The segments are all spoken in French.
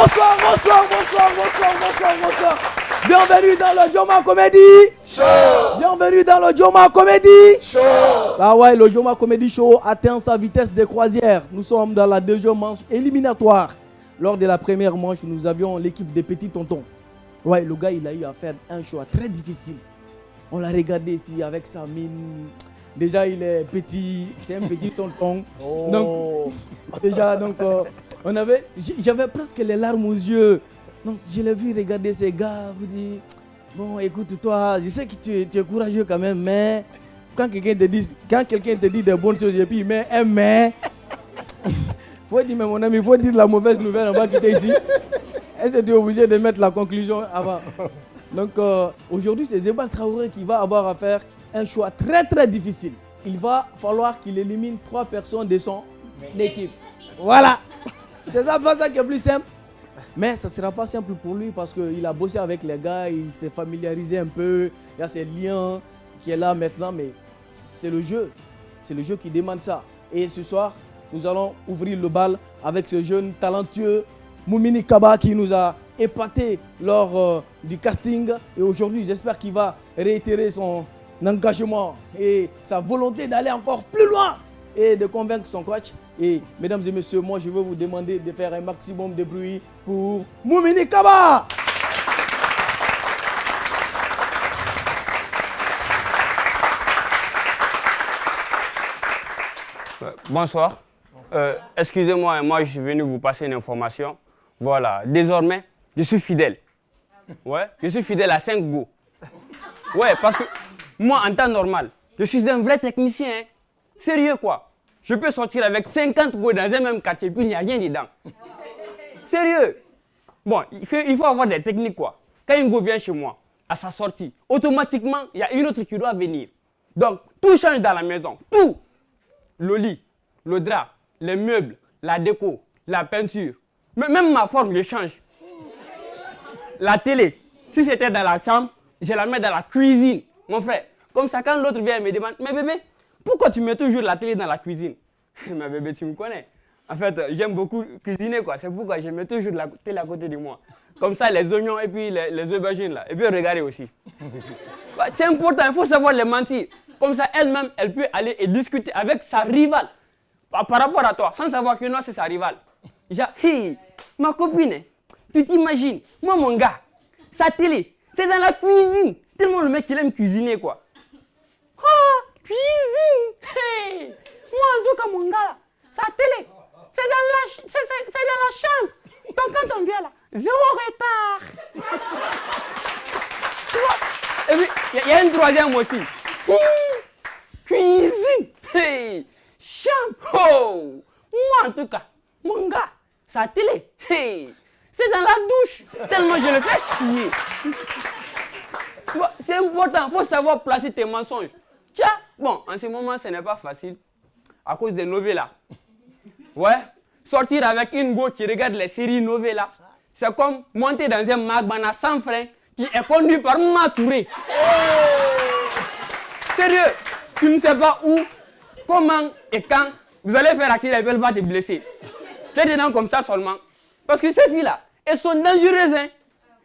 Bonsoir. Bienvenue dans le Joma Comedy Show. Bienvenue dans le Joma Comedy Show. Ah ouais, le Joma Comedy Show atteint sa vitesse de croisière. Nous sommes dans la deuxième manche éliminatoire. Lors de la première manche, nous avions l'équipe des petits tontons. Ouais, le gars, il a eu à faire un choix très difficile. On l'a regardé ici avec sa mine. Déjà, il est petit, c'est un petit tonton. Oh. Donc, déjà, j'avais presque les larmes aux yeux. Donc, je l'ai vu regarder ces gars, vous dire, bon, écoute, toi, je sais que tu es courageux quand même, mais quand quelqu'un te dit des bonnes choses, et puis il met un mais, faut dire, mais mon ami, il faut dire la mauvaise nouvelle, on va quitter ici. Est-ce que tu es obligé de mettre la conclusion avant? Donc, aujourd'hui, c'est Zeba Traoré qui va avoir à faire un choix très, très difficile. Il va falloir qu'il élimine 3 personnes de son équipe. Voilà. C'est ça, pas ça qui est plus simple. Mais ça ne sera pas simple pour lui parce qu'il a bossé avec les gars, il s'est familiarisé un peu, il y a ses liens qui est là maintenant, mais c'est le jeu. C'est le jeu qui demande ça. Et ce soir, nous allons ouvrir le bal avec ce jeune talentueux Moumini Kaba qui nous a épaté lors du casting. Et aujourd'hui, j'espère qu'il va réitérer son engagement et sa volonté d'aller encore plus loin et de convaincre son coach. Et mesdames et messieurs, moi je veux vous demander de faire un maximum de bruit pour Moumini Kaba. Bonsoir. Excusez-moi, moi je suis venu vous passer une information. Voilà, désormais, je suis fidèle. Ouais, je suis fidèle à 5 go. Ouais, parce que moi, en temps normal, je suis un vrai technicien. Hein. Sérieux quoi. Je peux sortir avec 50 go dans un même quartier, puis il n'y a rien dedans. Sérieux. Bon, il faut avoir des techniques quoi. Quand un go vient chez moi, à sa sortie, automatiquement, il y a une autre qui doit venir. Donc, tout change dans la maison. Tout. Le lit, le drap, les meubles, la déco, la peinture. Même ma forme, je change. La télé, si c'était dans la chambre, je la mets dans la cuisine. Mon frère, comme ça, quand l'autre vient et me demande, mais bébé, pourquoi tu mets toujours la télé dans la cuisine? Mais bébé, tu me connais. En fait, j'aime beaucoup cuisiner, quoi. C'est pourquoi je mets toujours la télé à côté de moi. Comme ça, les oignons et puis les aubergines, là. Et puis regarder aussi. C'est important, il faut savoir les mentir. Comme ça, elle-même, elle peut aller et discuter avec sa rivale. Par rapport à toi, sans savoir que non, c'est sa rivale. Genre, hey, ma copine, tu t'imagines, moi, mon gars, sa télé, c'est dans la cuisine. Tellement le mec, il aime cuisiner, quoi. Ah, cuisine! Hey! Moi, en tout cas, mon gars, sa télé, c'est dans la chambre. Donc, quand on vient là, 0 retard. Tu vois? Et puis, il y a une troisième aussi. Cuisine! Hey! Chambre! Oh! Moi, en tout cas, mon gars, sa télé, hey! C'est dans la douche. Tellement je le fais chier. C'est important, il faut savoir placer tes mensonges. Tiens, bon, en ce moment, ce n'est pas facile. À cause des novellas. Ouais, sortir avec une go qui regarde les séries novellas, c'est comme monter dans un Magbana sans frein qui est conduit par Matouré. Sérieux, tu ne sais pas où, comment et quand vous allez faire accident et elle va te blesser. Tu es dedans comme ça seulement. Parce que ces filles-là, elles sont dangereuses, hein.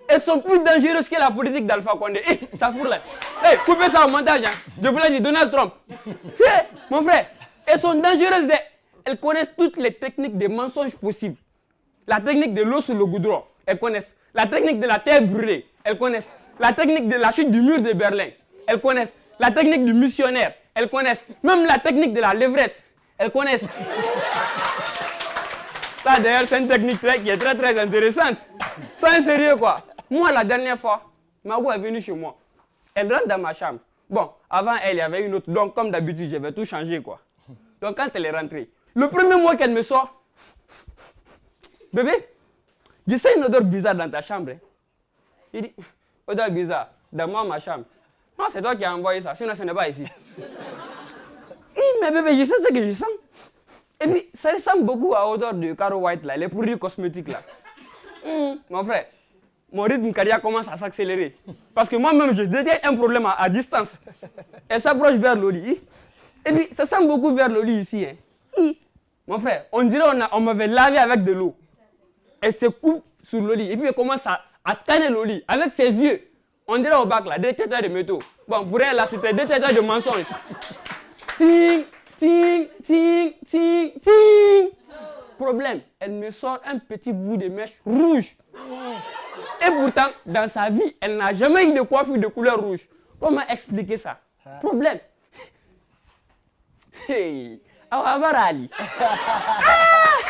Elles sont plus dangereuses que la politique d'Alpha Condé. Ça fout là. Hey, coupez ça au montage, hein. Je vous l'ai dit, Donald Trump. Hey, mon frère, elles sont dangereuses. Elles connaissent toutes les techniques de mensonges possibles. La technique de l'eau sur le goudron, elles connaissent. La technique de la terre brûlée, elles connaissent. La technique de la chute du mur de Berlin, elles connaissent. La technique du missionnaire, elles connaissent. Même la technique de la levrette, elles connaissent. Ça d'ailleurs, c'est une technique qui est très très intéressante. C'est sérieux quoi. Moi, la dernière fois, ma go est venue chez moi. Elle rentre dans ma chambre. Bon, avant elle, il y avait une autre. Donc, comme d'habitude, je vais tout changer quoi. Donc, quand elle est rentrée, le premier mot qu'elle me sort, bébé, je sais une odeur bizarre dans ta chambre. Hein. Il dit, odeur bizarre, dans moi, ma chambre. Non, c'est toi qui as envoyé ça, sinon ce n'est pas ici. Mais bébé, je sais ce que je sens. Et puis, ça ressemble beaucoup à l'odeur de Caro White, là, les produits cosmétiques. Là. Mon frère, mon rythme cardiaque commence à s'accélérer. Parce que moi-même, je détecte un problème à distance. Elle s'approche vers le lit. Et puis, ça sent beaucoup vers le lit ici. Hein. Mon frère, on dirait qu'on m'avait lavé avec de l'eau. Elle se coupe sur le lit. Et puis il commence à scanner le lit avec ses yeux. On dirait au bac là, détecteur de métaux. Bon, pour elle là, c'était détecteur de mensonges. Ting, ting, ting, ting, ting. Problème, elle me sort un petit bout de mèche rouge. Et pourtant, dans sa vie, elle n'a jamais eu de coiffure de couleur rouge. Comment expliquer ça? Problème. Hey, Ali.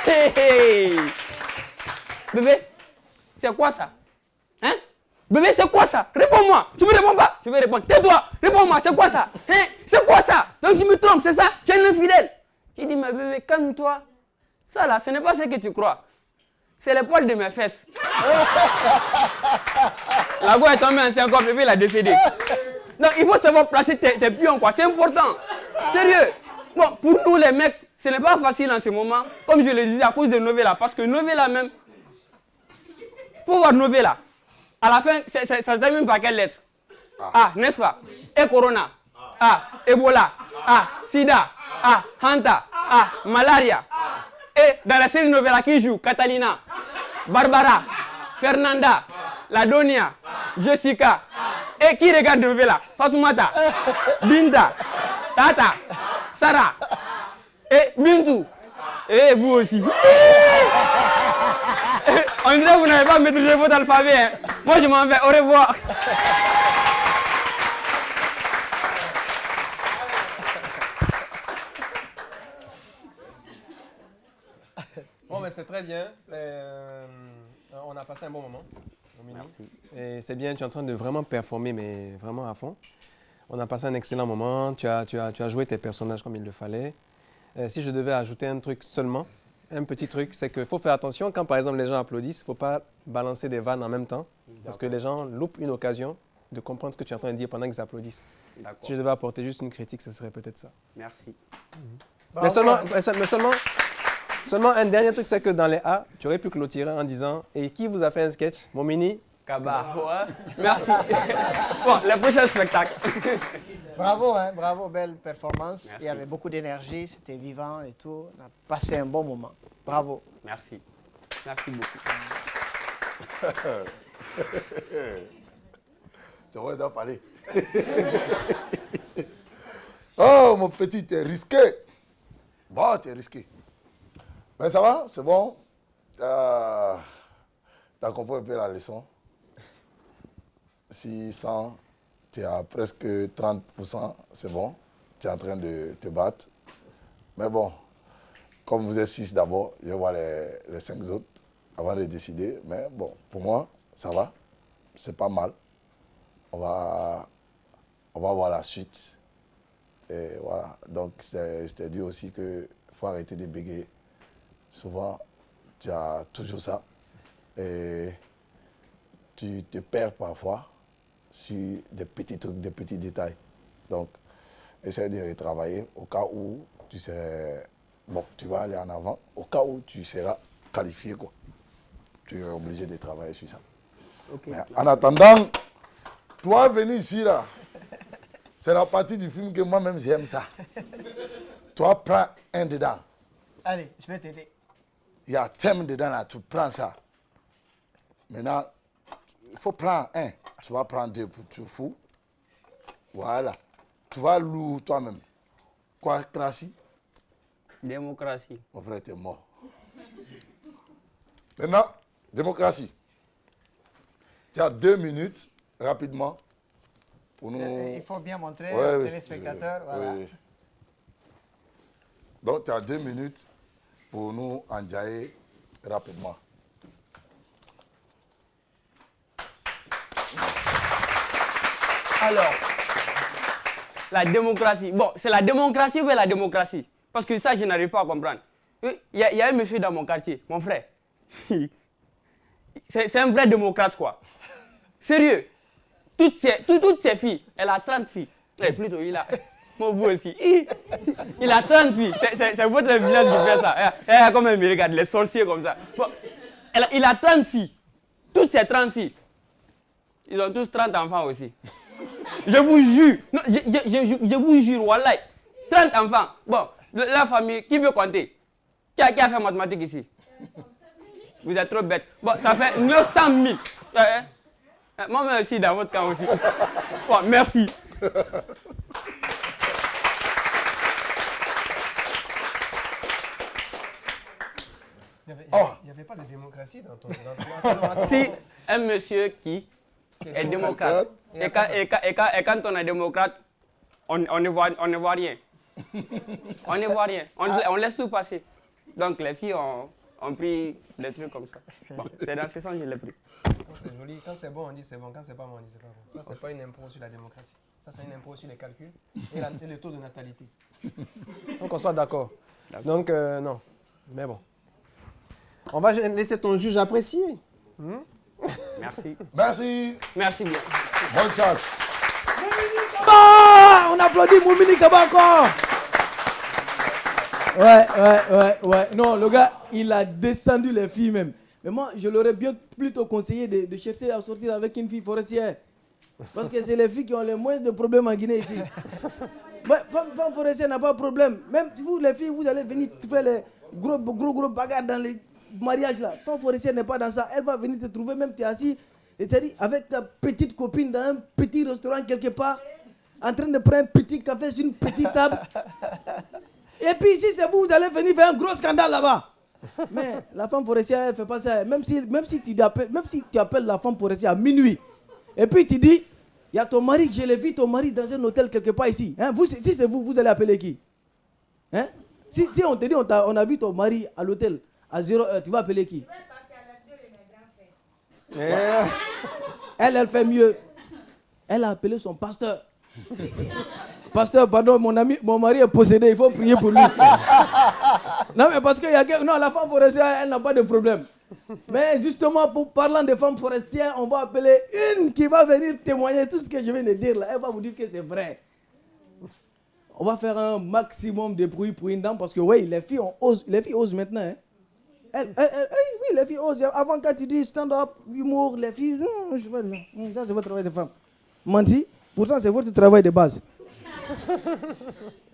Hey. Bébé, c'est quoi ça? Hein? Bébé, c'est quoi ça? Réponds-moi. Tu me réponds pas? Je vais répondre. Tais-toi. Réponds-moi, c'est quoi ça? Hein? C'est quoi ça? Donc tu me trompes, c'est ça? Tu es un infidèle. Il dit, mais bébé, calme-toi. Ça là, ce n'est pas ce que tu crois. C'est les poils de mes fesses. La voix est tombée en 5 ans, bébé, il a décédé. Donc il faut savoir placer tes pions, quoi. C'est important. Sérieux. Bon, pour nous les mecs, ce n'est pas facile en ce moment. Comme je le disais, à cause de Novella. Parce que Novella même, faut voir Novella. À la fin, ça se termine par quelle lettre? Ah, n'est-ce pas? Et Corona. Ah, Ebola. Ah, Sida. Ah, Hanta. Ah, Malaria. Et dans la série Novella qui joue, Catalina, Barbara, Fernanda, Ladonia, Jessica. Et qui regarde Novella? Fatoumata, Binta, Tata, Sarah. Et Bintou. Et vous aussi. On dirait que vous n'avez pas maîtrisé votre alphabet. Hein. Moi, je m'en vais. Au revoir. Bon, mais c'est très bien. On a passé un bon moment. Merci. Et c'est bien, tu es en train de vraiment performer, mais vraiment à fond. On a passé un excellent moment. Tu as joué tes personnages comme il le fallait. Si je devais ajouter un truc seulement, un petit truc, c'est qu'il faut faire attention quand par exemple les gens applaudissent, il ne faut pas balancer des vannes en même temps parce que les gens loupent une occasion de comprendre ce que tu es en train de dire pendant qu'ils applaudissent. Si je devais apporter juste une critique, ce serait peut-être ça. Merci. Mais seulement un dernier truc, c'est que dans les A, tu aurais pu clôturer en disant « Et qui vous a fait un sketch? Mon mini ?» Kaba. Ouais. Merci. Bon, le prochain spectacle. Bravo, hein, bravo, belle performance. Merci. Il y avait beaucoup d'énergie, c'était vivant et tout. On a passé un bon moment. Bravo. Merci. Merci beaucoup. C'est vrai d'en parler. Oh, mon petit, t'es risqué. Bon, t'es risqué. Mais ça va, c'est bon. T'as compris un peu la leçon. 600, tu es à presque 30%, c'est bon. Tu es en train de te battre. Mais bon, comme vous êtes 6 d'abord, je vais voir les 5 autres avant de décider. Mais bon, pour moi, ça va. C'est pas mal. On va voir la suite. Et voilà. Donc, je t'ai dit aussi qu'il faut arrêter de bégayer. Souvent, tu as toujours ça. Et tu te perds parfois sur des petits trucs, des petits détails. Donc, essaie de retravailler au cas où tu serais... Bon, tu vas aller en avant, au cas où tu seras qualifié, quoi. Tu es obligé de travailler sur ça. Okay. Mais en attendant, toi, venir ici, là, c'est la partie du film que moi-même, j'aime ça. Toi, prends un dedans. Allez, je vais t'aider. Il y a un thème dedans, là, tu prends ça. Maintenant, il faut prendre un. Tu vas prendre deux pour tu fous. Voilà. Tu vas louer toi-même. Quoi, Tracy? Démocratie. Mon frère, t'es mort. Maintenant, démocratie. Tu as 2 minutes, rapidement, pour nous... Il faut bien montrer Ouais, aux oui, téléspectateurs. Voilà. oui. Donc, tu as 2 minutes pour nous enjailler rapidement. Alors, la démocratie. Bon, c'est la démocratie ou la démocratie? Parce que ça, je n'arrive pas à comprendre. Il y a un monsieur dans mon quartier, mon frère. C'est un vrai démocrate, quoi. Sérieux. Toutes ces filles, elle a 30 filles. Plutôt, il a... Moi, vous aussi. Il a 30 filles. C'est votre village qui fait ça. Comme il me regarde, les sorciers comme ça. Bon, il a 30 filles. Toutes ces 30 filles. Ils ont tous 30 enfants aussi. Je vous jure. Non, je vous jure, wallahi. 30 enfants. Bon, la famille, qui veut compter? Qui a fait mathématiques ici? Vous êtes trop bête. Bon, ça fait 900 000. Moi aussi, dans votre cas aussi. Bon, merci. Il n'y avait pas de démocratie dans ton... Si un monsieur qui est démocrate, et quand on est démocrate, on ne voit rien. On ne voit rien. On laisse tout passer. Donc les filles ont pris des trucs comme ça. Bon, c'est dans ce sens que je l'ai pris. C'est joli. Quand c'est bon, on dit c'est bon. Quand c'est pas bon, on dit c'est pas bon. Ça, c'est pas une impôt sur la démocratie. Ça, c'est une impôt sur les calculs et le taux de natalité. Donc, on soit d'accord. Donc, non. Mais bon. On va laisser ton juge apprécier. Merci. Merci. Merci bien. Bonne chance. Ah, on applaudit Moumini Kaba encore. Ouais. Non, le gars, il a descendu les filles même. Mais moi, je l'aurais bien plutôt conseillé de chercher à sortir avec une fille forestière. Parce que c'est les filles qui ont les moins de problèmes en Guinée ici. Ouais, femme forestière n'a pas de problème. Même vous, les filles, vous allez venir faire les gros bagarres dans les mariages là. Femme forestière n'est pas dans ça. Elle va venir te trouver, même tu es assis, et tu dit avec ta petite copine dans un petit restaurant quelque part, en train de prendre un petit café sur une petite table. Et puis si c'est vous, vous allez venir faire un gros scandale là-bas. Mais la femme forestière, elle ne fait pas ça. Même si tu appelles la femme forestière à minuit, et puis tu dis, il y a ton mari, je l'ai vu ton mari dans un hôtel quelque part ici. Hein? Si c'est vous, vous allez appeler qui? Hein? Si on te dit, on a vu ton mari à l'hôtel à 0h, tu vas appeler qui? Elle fait mieux. Elle a appelé son pasteur. Pasteur, pardon, mon mari est possédé, il faut prier pour lui. Non, mais parce que la femme forestière, elle n'a pas de problème. Mais justement, parlant des femmes forestières, on va appeler une qui va venir témoigner tout ce que je viens de dire là. Elle va vous dire que c'est vrai. On va faire un maximum de bruit pour une dame parce que oui, les filles osent maintenant. Hein. Oui, les filles osent. Avant, quand tu dis stand-up, humour, les filles, je sais pas, ça c'est votre travail de femme. Menti, pourtant c'est votre travail de base.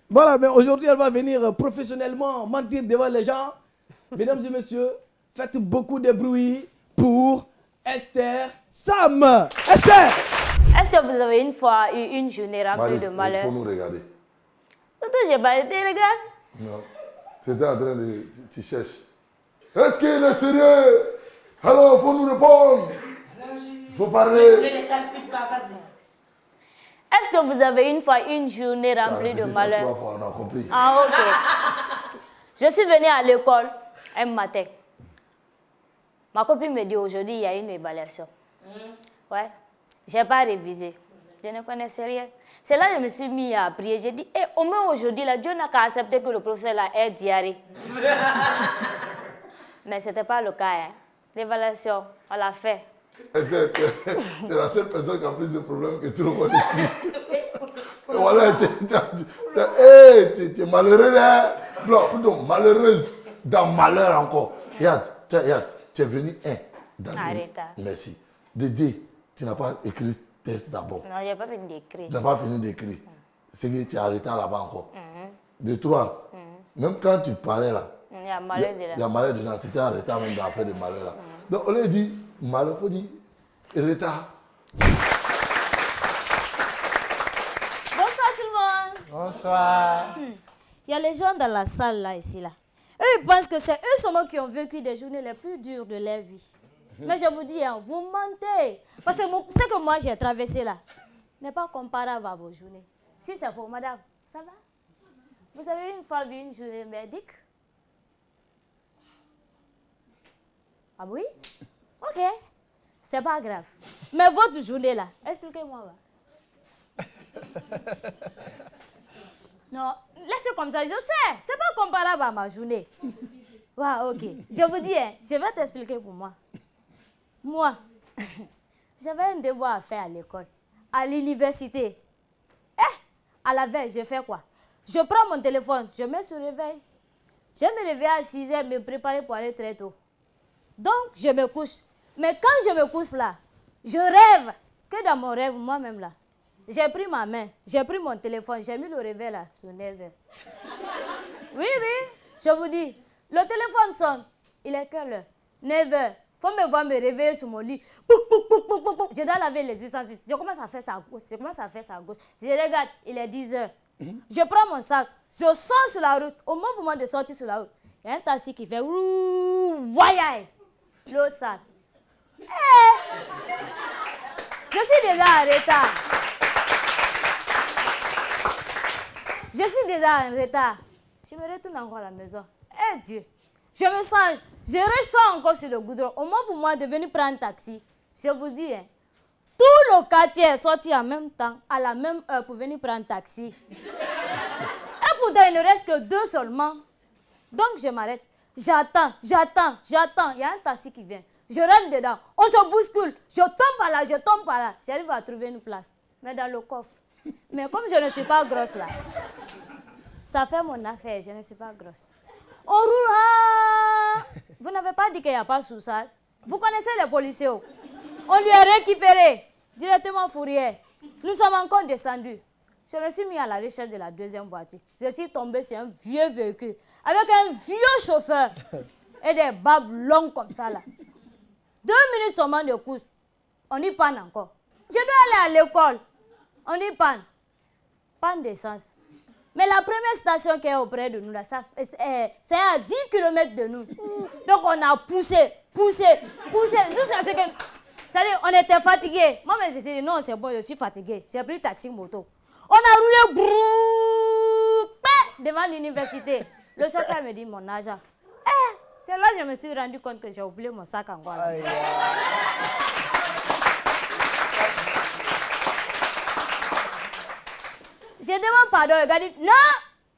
Voilà, mais aujourd'hui elle va venir professionnellement mentir devant les gens. Mesdames et messieurs, faites beaucoup de bruit pour Esther Sam. Esther! Est-ce que vous avez une fois eu une journée remplie de malheur? Il faut nous regarder. J'ai pas été, regarde. Non. C'était en train de... Tu cherches. Est-ce qu'il est sérieux? Alors, il faut nous répondre. Il faut parler. Ne les calcule pas, vas-y. Est-ce que vous avez une fois une journée remplie de malheur? 3 fois, on a compris. Ah, ok. Je suis venue à l'école un matin. Ma copine me dit aujourd'hui, il y a une évaluation. Ouais. Je n'ai pas révisé. Je ne connaissais rien. C'est là que je me suis mis à prier. J'ai dit, au moins aujourd'hui, là, Dieu n'a qu'à accepter que le professeur là ait diarrhée. Mais ce n'était pas le cas. Hein. L'évaluation, on l'a fait. Esther, tu es la seule personne qui a plus de problèmes que tout le monde ici. Voilà, tu es malheureux, hein? Non, plutôt malheureuse, dans malheur encore. Regarde, tu es venu Arrête. Merci. Dédé, tu n'as pas écrit ce test d'abord. Non, je n'ai pas fini d'écrire. Tu n'as pas fini d'écrire. C'est que tu es arrêté là-bas encore. De toi, même quand tu parlais là, il y a malheur dedans. Il y a malheur dedans. C'était un retard même dans l'affaire de malheur là. Donc on lui dit, malheur, il faut dire, retard. Bonsoir tout le monde. Bonsoir. Il y a les gens dans la salle là, ici là. Eux, ils pensent que c'est eux seulement qui ont vécu des journées les plus dures de leur vie. Mais je vous dis, hein, vous mentez. Parce que ce que moi j'ai traversé là n'est pas comparable à vos journées. Si c'est faux, madame, ça va? Vous avez une fois vu une journée merdique? Ah oui? Ok. C'est pas grave. Mais votre journée là, expliquez-moi. Non, laissez comme ça, je sais. C'est pas comparable à ma journée. Ouais, ok. Je vous dis, hein, je vais t'expliquer pour moi. Moi, j'avais un devoir à faire à l'école, à l'université. À la veille, je fais quoi? Je prends mon téléphone, je mets sur réveil. Je me réveille à 6h, me préparer pour aller très tôt. Donc, je me couche. Mais quand je me couche là, je rêve que dans mon rêve, moi-même là, j'ai pris ma main, j'ai pris mon téléphone, j'ai mis le réveil là, sur 9h. Oui, je vous dis, le téléphone sonne. Il est quelle heure? 9h. Faut me voir me réveiller sur mon lit. Pouc, pouc, pouc, pouc, pouc, pouc. Je dois laver les ustensiles. Je commence à faire ça à gauche. Je commence à faire ça à gauche. Je regarde, il est 10h. Je prends mon sac. Je sors sur la route. Au moment pour moi de sortir sur la route, il y a un taxi qui fait ouaïaï. Le sac. Je suis déjà en retard. Je suis déjà en retard. Je me retourne encore à la maison. Eh Dieu. Je me sens, je ressens encore sur le goudron. Au moins pour moi de venir prendre un taxi, je vous dis, hein, tout le quartier est sorti en même temps, à la même heure pour venir prendre un taxi. Et pourtant, il ne reste que 2 seulement. Donc je m'arrête. J'attends. Il y a un taxi qui vient. Je rentre dedans. On se bouscule. Je tombe par là. J'arrive à trouver une place. Mais dans le coffre. Mais comme je ne suis pas grosse là, ça fait mon affaire. Je ne suis pas grosse. On roule. Ah! Vous n'avez pas dit qu'il n'y a pas de sous-sas. Vous connaissez les policiers. On lui a récupéré directement Fourier. Nous sommes encore descendus. Je me suis mis à la recherche de la deuxième voiture. Je suis tombé sur un vieux véhicule avec un vieux chauffeur et des barbes longues comme ça là. 2 minutes seulement de course. On y panne encore. Je dois aller à l'école. On y panne. Panne d'essence. Mais la première station qui est auprès de nous, là, c'est à 10 km de nous. Donc on a poussé. C'est-à-dire, on était fatigués. Moi, je me suis dit, non, c'est bon, je suis fatigué. J'ai pris taxi moto. On a roulé devant l'université. Le chauffeur me dit, mon agent. C'est là que je me suis rendu compte que j'ai oublié mon sac encore. Je demande pardon, le gars dit, non,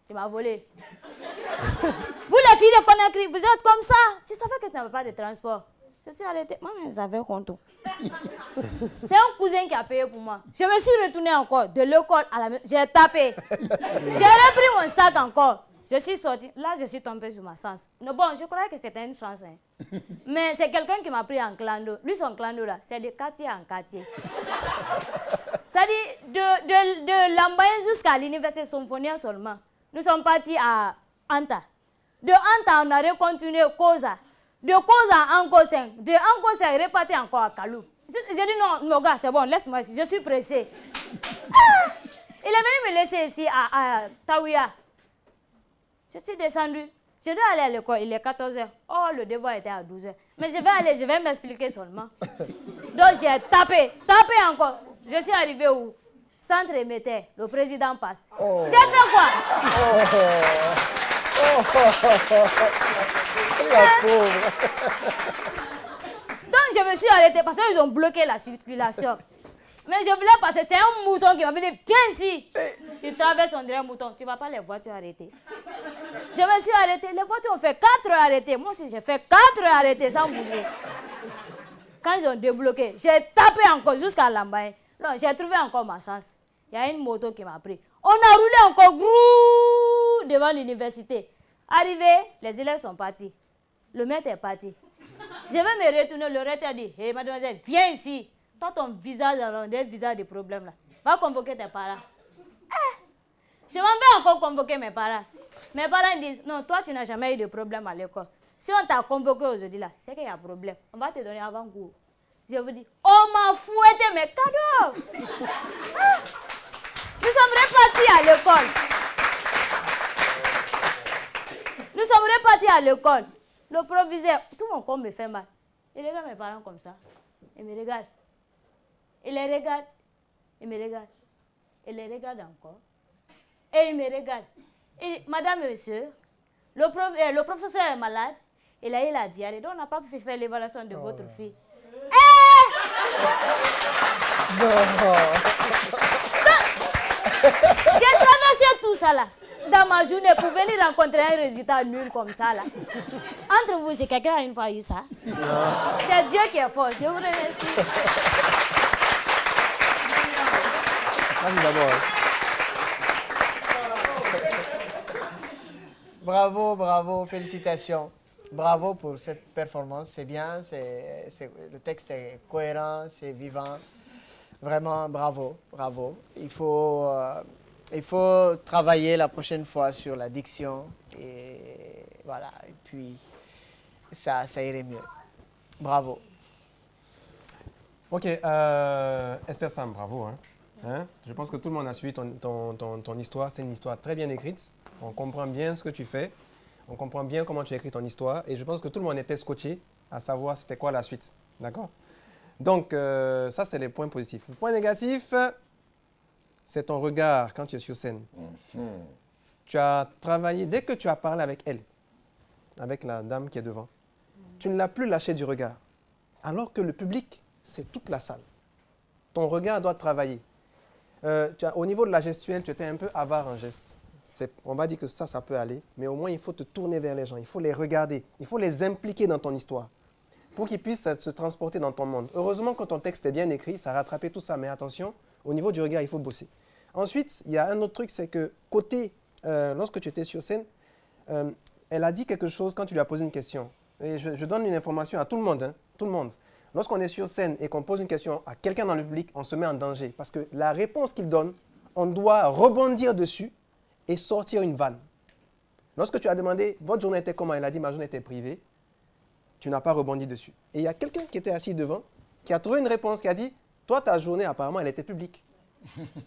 tu m'as volé. Vous les filles de Conakry, vous êtes comme ça. Tu savais que tu n'avais pas de transport. Je suis arrêtée. Moi, j'avais honte. C'est un cousin qui a payé pour moi. Je me suis retournée encore de l'école à la maison. J'ai tapé. J'ai repris mon sac encore. Je suis sortie. Là, je suis tombée sur ma chance. Non, bon, je croyais que c'était une chance. Hein. Mais c'est quelqu'un qui m'a pris en clando. Lui, son clando, là, c'est de quartier en quartier. C'est-à-dire, de Lambaye jusqu'à l'université Symphonia seulement. Nous sommes partis à Anta. De Anta, on a continué Koza. De Koza à Ankosen. De Ankosen, reparti encore à Kalou. J'ai dit non, mon gars, c'est bon, laisse-moi ici. Je suis pressée. Il est venu me laisser ici à Taouia. Je suis descendue. Je dois aller à l'école, il est 14h. Oh, le devoir était à 12h. Mais je vais m'expliquer seulement. Donc j'ai tapé encore. Je suis arrivée où? Centre émetteur, le président passe. Oh. J'ai fait quoi? La pauvre. Donc je me suis arrêtée parce qu'ils ont bloqué la circulation. Mais je voulais passer, c'est un mouton qui m'a dit, viens ici. Tu traverses, on dirait un mouton. Tu ne vas pas les voitures arrêter. Je me suis arrêtée. Les voitures ont fait 4 heures arrêtées. Moi aussi, j'ai fait 4 heures arrêtées sans bouger. Quand ils ont débloqué, j'ai tapé encore jusqu'à Lambaye. Non, j'ai trouvé encore ma chance. Il y a une moto qui m'a pris. On a roulé encore devant l'université. Arrivé, les élèves sont partis. Le maître est parti. Je vais me retourner. Le maître a dit, hé, mademoiselle, viens ici. Toi, ton visage, on a un visage de problème là. Va convoquer tes parents. Je m'en vais encore convoquer mes parents. Mes parents disent, non, toi, tu n'as jamais eu de problème à l'école. Si on t'a convoqué aujourd'hui là, c'est qu'il y a un problème. On va te donner avant-goût. Je vous dis, on m'a fouetté mes cadeaux. Nous sommes repartis à l'école. Nous sommes repartis à l'école. Le proviseur, tout mon corps me fait mal. Il regarde mes parents comme ça. Il me regarde. Il les regarde. Il me regarde. Il les regarde encore. Et il me regarde. Et, madame et monsieur, le professeur est malade. Il a eu la diarrhée. Donc on n'a pas pu faire l'évaluation de votre fille. J'ai traversé tout ça là, dans ma journée, pour venir rencontrer un résultat nul comme ça là. Entre vous, si quelqu'un a une fois eu ça, c'est Dieu qui est fort. Je vous remercie. Bravo, bravo, félicitations. Bravo pour cette performance, c'est bien, le texte est cohérent, c'est vivant. Vraiment, bravo, bravo. Il faut travailler la prochaine fois sur la diction et voilà, et puis ça irait mieux. Bravo. Ok, Esther Sam, bravo. Hein? Je pense que tout le monde a suivi ton histoire. C'est une histoire très bien écrite. On comprend bien ce que tu fais. On comprend bien comment tu as écrit ton histoire. Et je pense que tout le monde était scotché à savoir c'était quoi la suite. D'accord? Donc, ça, c'est les points positifs. Le point négatif, c'est ton regard quand tu es sur scène. Tu as travaillé, dès que tu as parlé avec elle, avec la dame qui est devant, tu ne l'as plus lâché du regard. Alors que le public, c'est toute la salle. Ton regard doit travailler. Au niveau de la gestuelle, tu étais un peu avare en geste. On va dire que ça peut aller, mais au moins, il faut te tourner vers les gens, il faut les regarder, il faut les impliquer dans ton histoire pour qu'ils puissent se transporter dans ton monde. Heureusement, quand ton texte est bien écrit, ça a rattrapé tout ça, mais attention, au niveau du regard, il faut bosser. Ensuite, il y a un autre truc, c'est que lorsque tu étais sur scène, elle a dit quelque chose quand tu lui as posé une question. Et je donne une information à tout le monde, tout le monde. Lorsqu'on est sur scène et qu'on pose une question à quelqu'un dans le public, on se met en danger parce que la réponse qu'il donne, on doit rebondir dessus et sortir une vanne. Lorsque tu as demandé « Votre journée était comment ?» Elle a dit « Ma journée était privée », tu n'as pas rebondi dessus. Et il y a quelqu'un qui était assis devant, qui a trouvé une réponse, qui a dit « Toi, ta journée, apparemment, elle était publique. »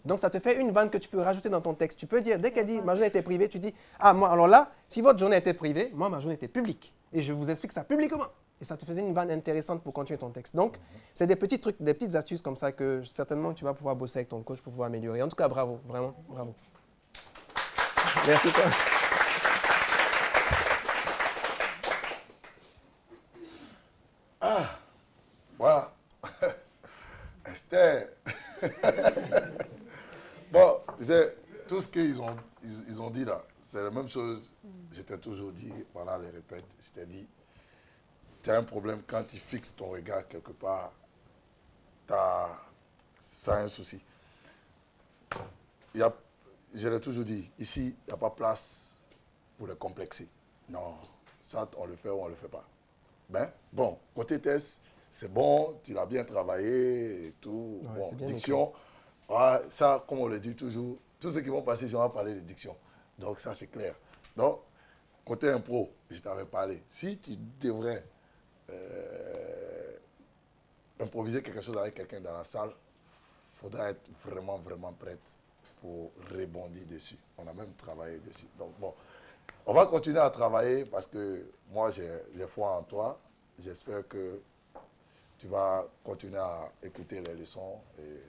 Donc, ça te fait une vanne que tu peux rajouter dans ton texte. Tu peux dire, dès qu'elle dit « Ma journée était privée », tu dis « Ah, moi, alors là, si votre journée était privée, moi, ma journée était publique. Et je vous explique ça publiquement. » Et ça te faisait une vanne intéressante pour continuer ton texte. Donc, c'est des petits trucs, des petites astuces comme ça que certainement tu vas pouvoir bosser avec ton coach pour pouvoir améliorer. En tout cas, bravo, vraiment, bravo. Merci toi. Ah, voilà. Esther. Bon, tu sais, tout ce qu'ils ont dit là, c'est la même chose. Je t'ai toujours dit, voilà, les répètes, je t'ai dit, tu as un problème quand tu fixes ton regard quelque part, ça a un souci. Je l'ai toujours dit, ici, il n'y a pas place pour les complexer. Non, ça, on le fait ou on ne le fait pas. Ben, bon, côté test, c'est bon, tu l'as bien travaillé et tout. Ouais, bon, bien diction, ouais, ça, comme on le dit toujours, tous ceux qui vont passer, on va parler de diction. Donc, ça, c'est clair. Donc, côté impro, je t'avais parlé. Si tu devrais improviser quelque chose avec quelqu'un dans la salle, il faudra être vraiment, vraiment prête pour rebondir dessus. On a même travaillé dessus. Donc, bon, on va continuer à travailler parce que moi, j'ai foi en toi. J'espère que tu vas continuer à écouter les leçons et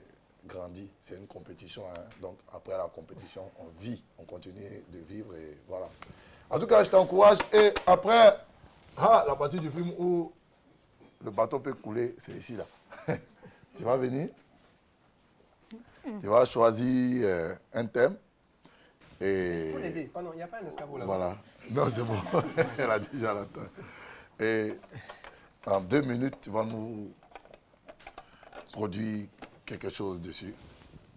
grandir. C'est une compétition. Hein. Donc, après la compétition, on vit, on continue de vivre et voilà. En tout cas, je t'encourage. Et après, la partie du film où le bateau peut couler, c'est ici, là. Tu vas venir. Tu vas choisir un thème. Et Il faut l'aider. Il n'y a pas un escabeau là. voilà. Non, c'est bon. Elle a déjà la temps. Et en 2 minutes, tu vas nous produire quelque chose dessus.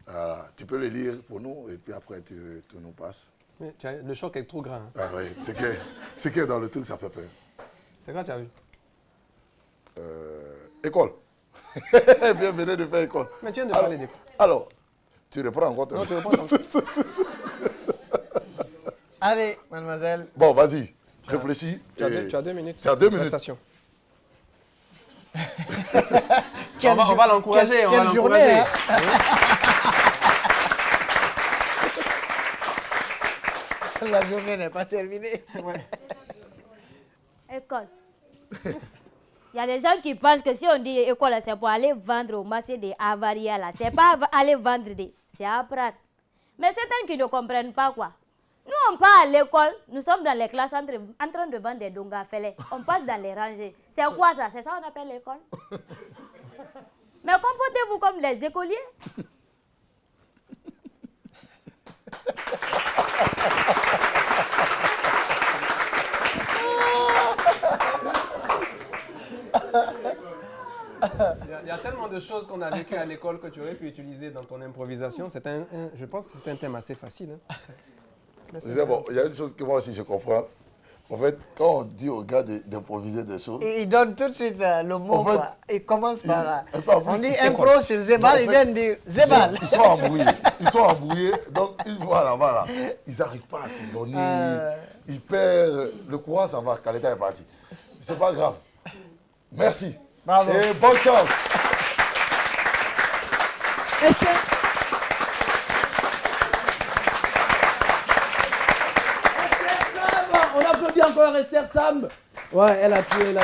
Voilà. Tu peux le lire pour nous et puis après, tu nous passes. Mais le choc est trop grand. Hein. Ah oui, c'est que dans le truc, ça fait peur. C'est quoi tu as vu? École. Bienvenue de faire école. Mais tu viens de parler d'école. Alors, tu reprends encore. Non, tu reprends encore. Allez, mademoiselle. Bon, vas-y. Réfléchis. Tu as 2 minutes. Tu as 2 minutes. Prestation. On va l'encourager. Quelle journée, hein? La journée n'est pas terminée. Ouais. École. Il y a des gens qui pensent que si on dit école, c'est pour aller vendre au marché des avariés là. C'est pas aller vendre, c'est apprendre. Mais certains qui ne comprennent pas quoi. Nous, on part à l'école, nous sommes dans les classes en train de vendre des dongafélés. On passe dans les rangées. C'est quoi ça? C'est ça qu'on appelle l'école? Mais comportez-vous comme les écoliers. Il y a tellement de choses qu'on a vécues à l'école que tu aurais pu utiliser dans ton improvisation. Je pense que c'est un thème assez facile. Hein. Je disais, bon, il y a une chose que moi aussi je comprends. En fait, quand on dit aux gars d'improviser des choses... Il donne tout de suite le mot. En fait, quoi. Il commence par... on dit c'est impro sur Zébal, il vient de dire Zébal. Ils sont embrouillés. Ils sont embrouillés. Donc, voilà. Ils n'arrivent pas à se donner. Ils perdent. Le courant, ça va. Kaleta est parti. C'est pas grave. Merci. Bravo. Et bonne chance. Esther. On applaudit encore Esther Sam. Ouais, elle a tué.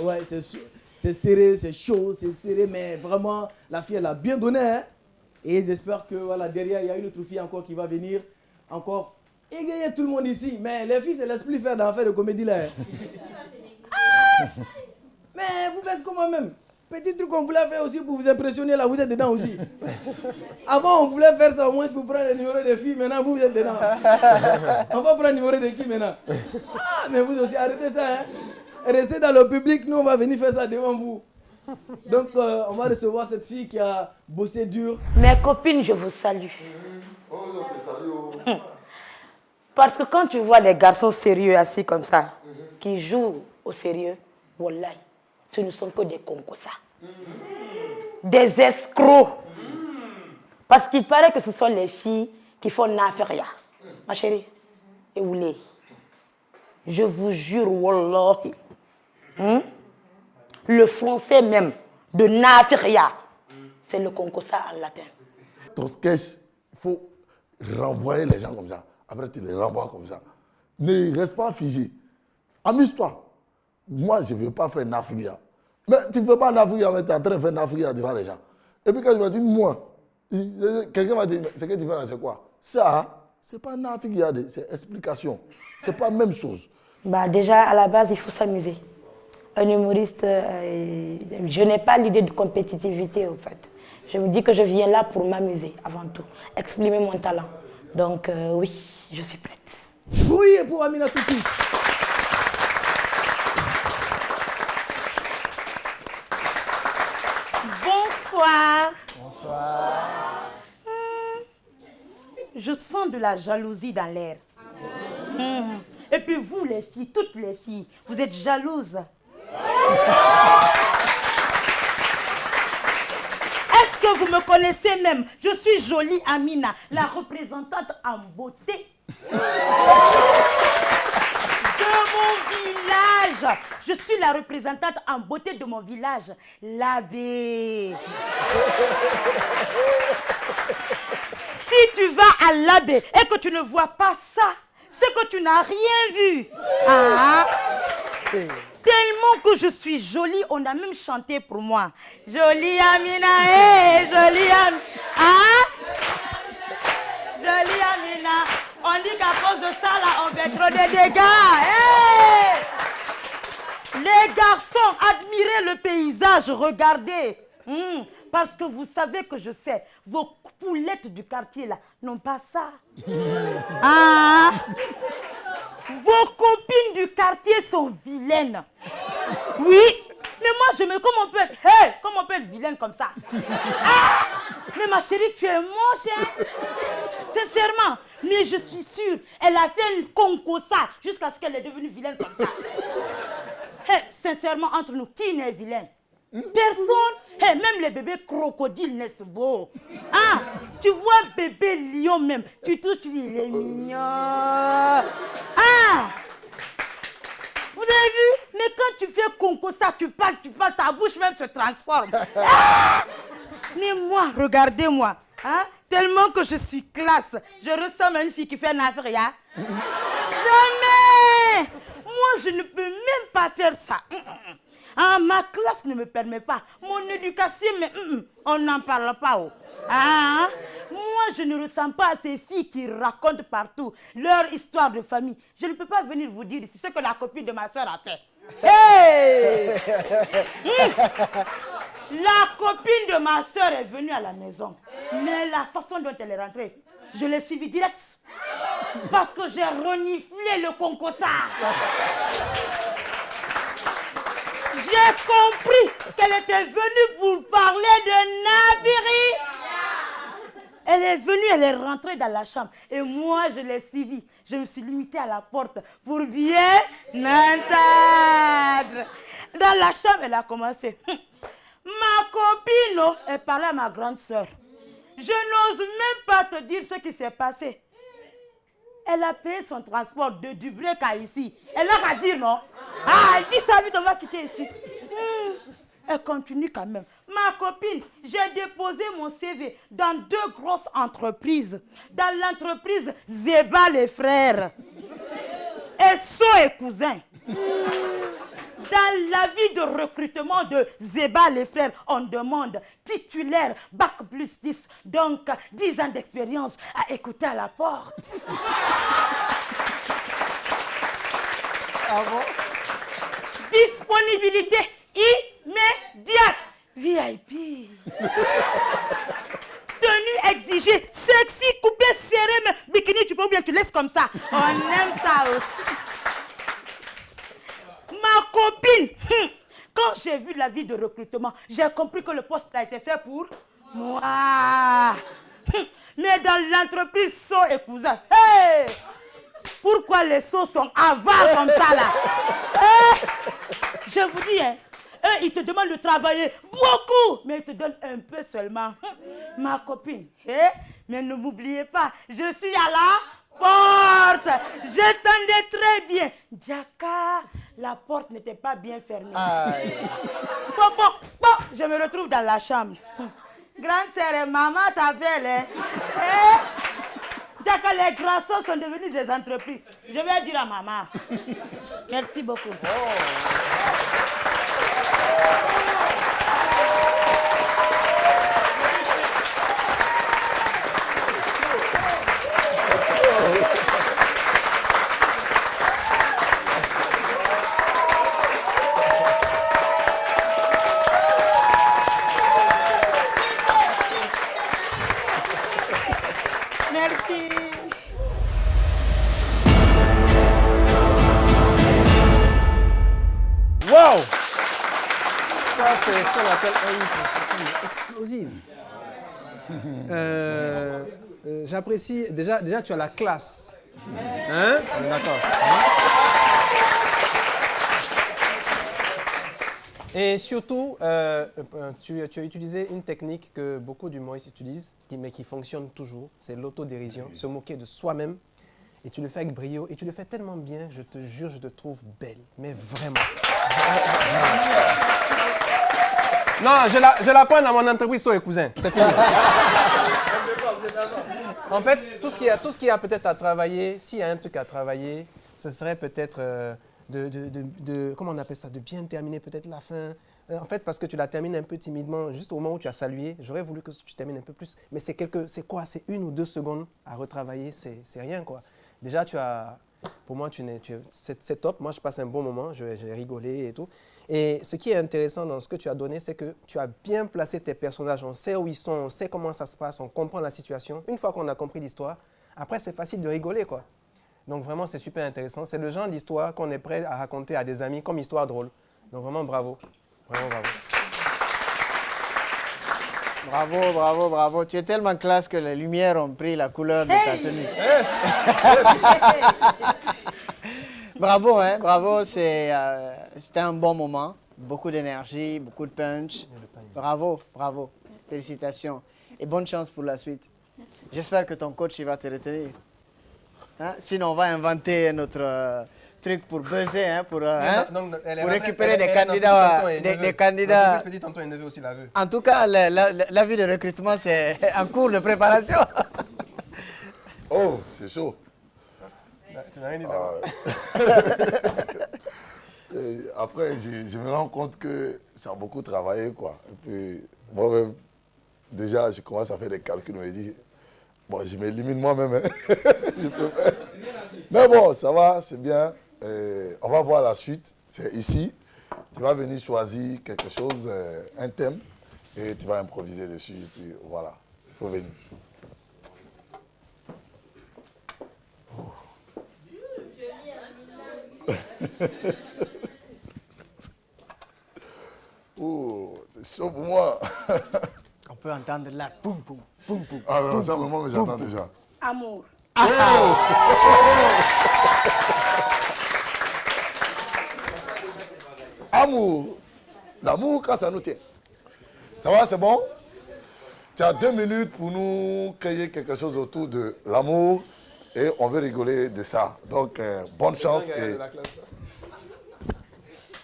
Ouais, c'est sûr. C'est serré, c'est chaud, c'est serré, mais vraiment, la fille, elle a bien donné. Hein? Et j'espère que voilà, derrière, il y a une autre fille encore qui va venir, encore égayer tout le monde ici. Mais les filles, ne se laissent plus faire d'affaires de comédie là. Hein? Ah! Mais vous faites comment même? Petit truc qu'on voulait faire aussi pour vous impressionner là, vous êtes dedans aussi. Avant, on voulait faire ça au moins pour prendre le numéro des filles, maintenant vous êtes dedans. On va prendre le numéro de qui maintenant? Ah, mais vous aussi, arrêtez ça. Hein? Restez dans le public, nous on va venir faire ça devant vous. Donc on va recevoir cette fille qui a bossé dur. Mes copines, je vous salue. Parce que quand tu vois les garçons sérieux assis comme ça, qui jouent au sérieux, wallahi, ce ne sont que des concours. Des escrocs. Parce qu'il paraît que ce sont les filles qui font n'affaire. Ma chérie, et oulé, je vous jure, wallahi, le français même de n'affaire, c'est le concours en latin. Ton sketch, il faut renvoyer les gens comme ça. Après, tu les renvoies comme ça. Ne reste pas figé. Amuse-toi. Moi, je ne veux pas faire Nafria. Mais tu ne fais pas Nafria, mais tu es en train de faire Nafria devant les gens. Et puis quand tu vas dire, moi, quelqu'un va dire, c'est que tu fais là, c'est quoi? Ça, ce n'est pas Nafria, c'est explication. Ce n'est pas la même chose. Bah déjà, à la base, il faut s'amuser. Un humoriste, je n'ai pas l'idée de compétitivité, en fait. Je me dis que je viens là pour m'amuser, avant tout. Exprimer mon talent. Donc, oui, je suis prête. Oui, pour Amina Toukis. Bonsoir. Bonsoir. Je sens de la jalousie dans l'air. Et puis vous, les filles, toutes les filles, vous êtes jalouses. Est-ce que vous me connaissez même? Je suis jolie Amina, la représentante en beauté de mon village. Je suis la représentante en beauté de mon village, l'Abbé. Si tu vas à l'Abbé et que tu ne vois pas ça, c'est que tu n'as rien vu. Ah. Tellement que je suis jolie, on a même chanté pour moi. Jolie Amina, jolie Amina. Ah? Jolie Amina. On dit qu'à cause de ça, là, on fait trop de dégâts. Hey! Les garçons, admirez le paysage, regardez. Parce que vous savez que je sais, vos poulettes du quartier, là, n'ont pas ça. Ah! Vos copines du quartier sont vilaines. Oui, mais moi je me... Comment on peut être... Hey, comment on peut être vilaine comme ça? Ah, mais ma chérie, tu es moche, hein? Sincèrement. Mais je suis sûre, elle a fait un concossa jusqu'à ce qu'elle est devenue vilaine comme ça. Hey, sincèrement, entre nous, qui n'est vilain? Personne. Hey, même les bébés crocodiles naissent beaux. Ah, tu vois bébé lion même, tu touches, tu dis, il est mignon. Ah, vous avez vu? Mais quand tu fais concours ça, tu parles, ta bouche même se transforme. Ah, mais moi, regardez-moi. Hein? Tellement que je suis classe, je ressemble à une fille qui fait Nafria. Jamais. Moi, je ne peux même pas faire ça. Ah, ma classe ne me permet pas. Mon éducation, mais on n'en parle pas. Oh. Ah, moi, je ne ressemble pas à ces filles qui racontent partout leur histoire de famille. Je ne peux pas venir vous dire ici ce que la copine de ma soeur a fait. Hey! La copine de ma soeur est venue à la maison. Mais la façon dont elle est rentrée, je l'ai suivie direct. Parce que j'ai reniflé le concours. J'ai compris qu'elle était venue pour parler de Nabiri. Elle est venue, elle est rentrée dans la chambre. Et moi, je l'ai suivie. Je me suis limitée à la porte pour bien m'entendre. Dans la chambre, elle a commencé. Ma copine, elle parlait à ma grande soeur. Je n'ose même pas te dire ce qui s'est passé. Elle a payé son transport de Dubreuil à ici. Elle a qu'à dire non. Ah, elle dit ça vite, on va quitter ici. Elle continue quand même. Ma copine, j'ai déposé mon CV dans 2 grosses entreprises. Dans l'entreprise Zeba les frères. Et So et cousins. Dans la vie de recrutement de Zeba les frères, on demande titulaire, bac plus 10, donc 10 ans d'expérience à écouter à la porte. Ah bon? Disponibilité immédiate. VIP. Tenue exigée, sexy, coupé, serré, mais bikini, tu peux ou bien tu laisses comme ça. On aime ça aussi. Ma copine, quand j'ai vu la vie de recrutement, j'ai compris que le poste a été fait pour moi. Mais dans l'entreprise So et Cousin, hey, pourquoi les So sont avares comme ça là? Je vous dis, hein, eux, ils te demandent de travailler beaucoup, mais ils te donnent un peu seulement. Ma copine, mais ne m'oubliez pas, je suis à la porte. J'entendais très bien. Jaka, la porte n'était pas bien fermée. Bon, je me retrouve dans la chambre. Grande sœur et maman t'appellent. Hein? Jaka, les grassons sont devenus des entreprises. Je vais dire à maman. Merci beaucoup. Merci. Wow! Ça, c'est ce qu'on appelle une perspective explosive. J'apprécie. Déjà, tu as la classe. Hein? On est d'accord. Et surtout, tu as utilisé une technique que beaucoup d'humoristes utilisent, mais qui fonctionne toujours. C'est l'autodérision, se moquer de soi-même. Et tu le fais avec brio. Et tu le fais tellement bien, je te jure, je te trouve belle. Mais vraiment. Non, je la prends dans mon entreprise So et Cousin. C'est fini. En fait, tout ce qu'il y a peut-être à travailler, s'il y a un truc à travailler, ce serait peut-être comment on appelle ça, de bien terminer peut-être la fin. En fait, parce que tu la termines un peu timidement, juste au moment où tu as salué, j'aurais voulu que tu termines un peu plus. Mais c'est quoi? C'est 1 ou 2 secondes à retravailler, c'est rien quoi. Déjà, pour moi, c'est top. Moi, je passe un bon moment, j'ai rigolé et tout. Et ce qui est intéressant dans ce que tu as donné, c'est que tu as bien placé tes personnages. On sait où ils sont, on sait comment ça se passe, on comprend la situation. Une fois qu'on a compris l'histoire, après, c'est facile de rigoler, quoi. Donc, vraiment, c'est super intéressant. C'est le genre d'histoire qu'on est prêt à raconter à des amis comme histoire drôle. Donc, vraiment, bravo. Vraiment, bravo. Bravo, bravo, bravo. Tu es tellement classe que les lumières ont pris la couleur de ta tenue. Yes. Bravo, hein, bravo. C'était un bon moment. Beaucoup d'énergie, beaucoup de punch. Bravo, bravo. Félicitations. Et bonne chance pour la suite. J'espère que ton coach il va te retenir. Hein? Sinon, on va inventer notre truc pour buzzer, hein, pour récupérer des candidats. Des candidats. Petit tonton élevé aussi la vue. En tout cas, la vie de recrutement, c'est en cours de préparation. Oh, c'est chaud. Tu n'as rien dit d'abord. Après, je me rends compte que ça a beaucoup travaillé, quoi. Et puis, moi-même, déjà, je commence à faire des calculs. Je me dis, bon, je m'élimine moi-même. Hein. Je peux faire. Mais bon, ça va, c'est bien. On va voir la suite. C'est ici. Tu vas venir choisir quelque chose, un thème, et tu vas improviser dessus. Et puis voilà, il faut venir. Oh, c'est chaud pour moi. On peut entendre là, boum, boum, boum, boum. Ah non, ça vraiment, mais j'entends déjà. Amour. Amour. L'amour, quand ça nous tient. Ça va, c'est bon? Tu as 2 minutes pour nous créer quelque chose autour de l'amour et on veut rigoler de ça. Donc, bonne chance et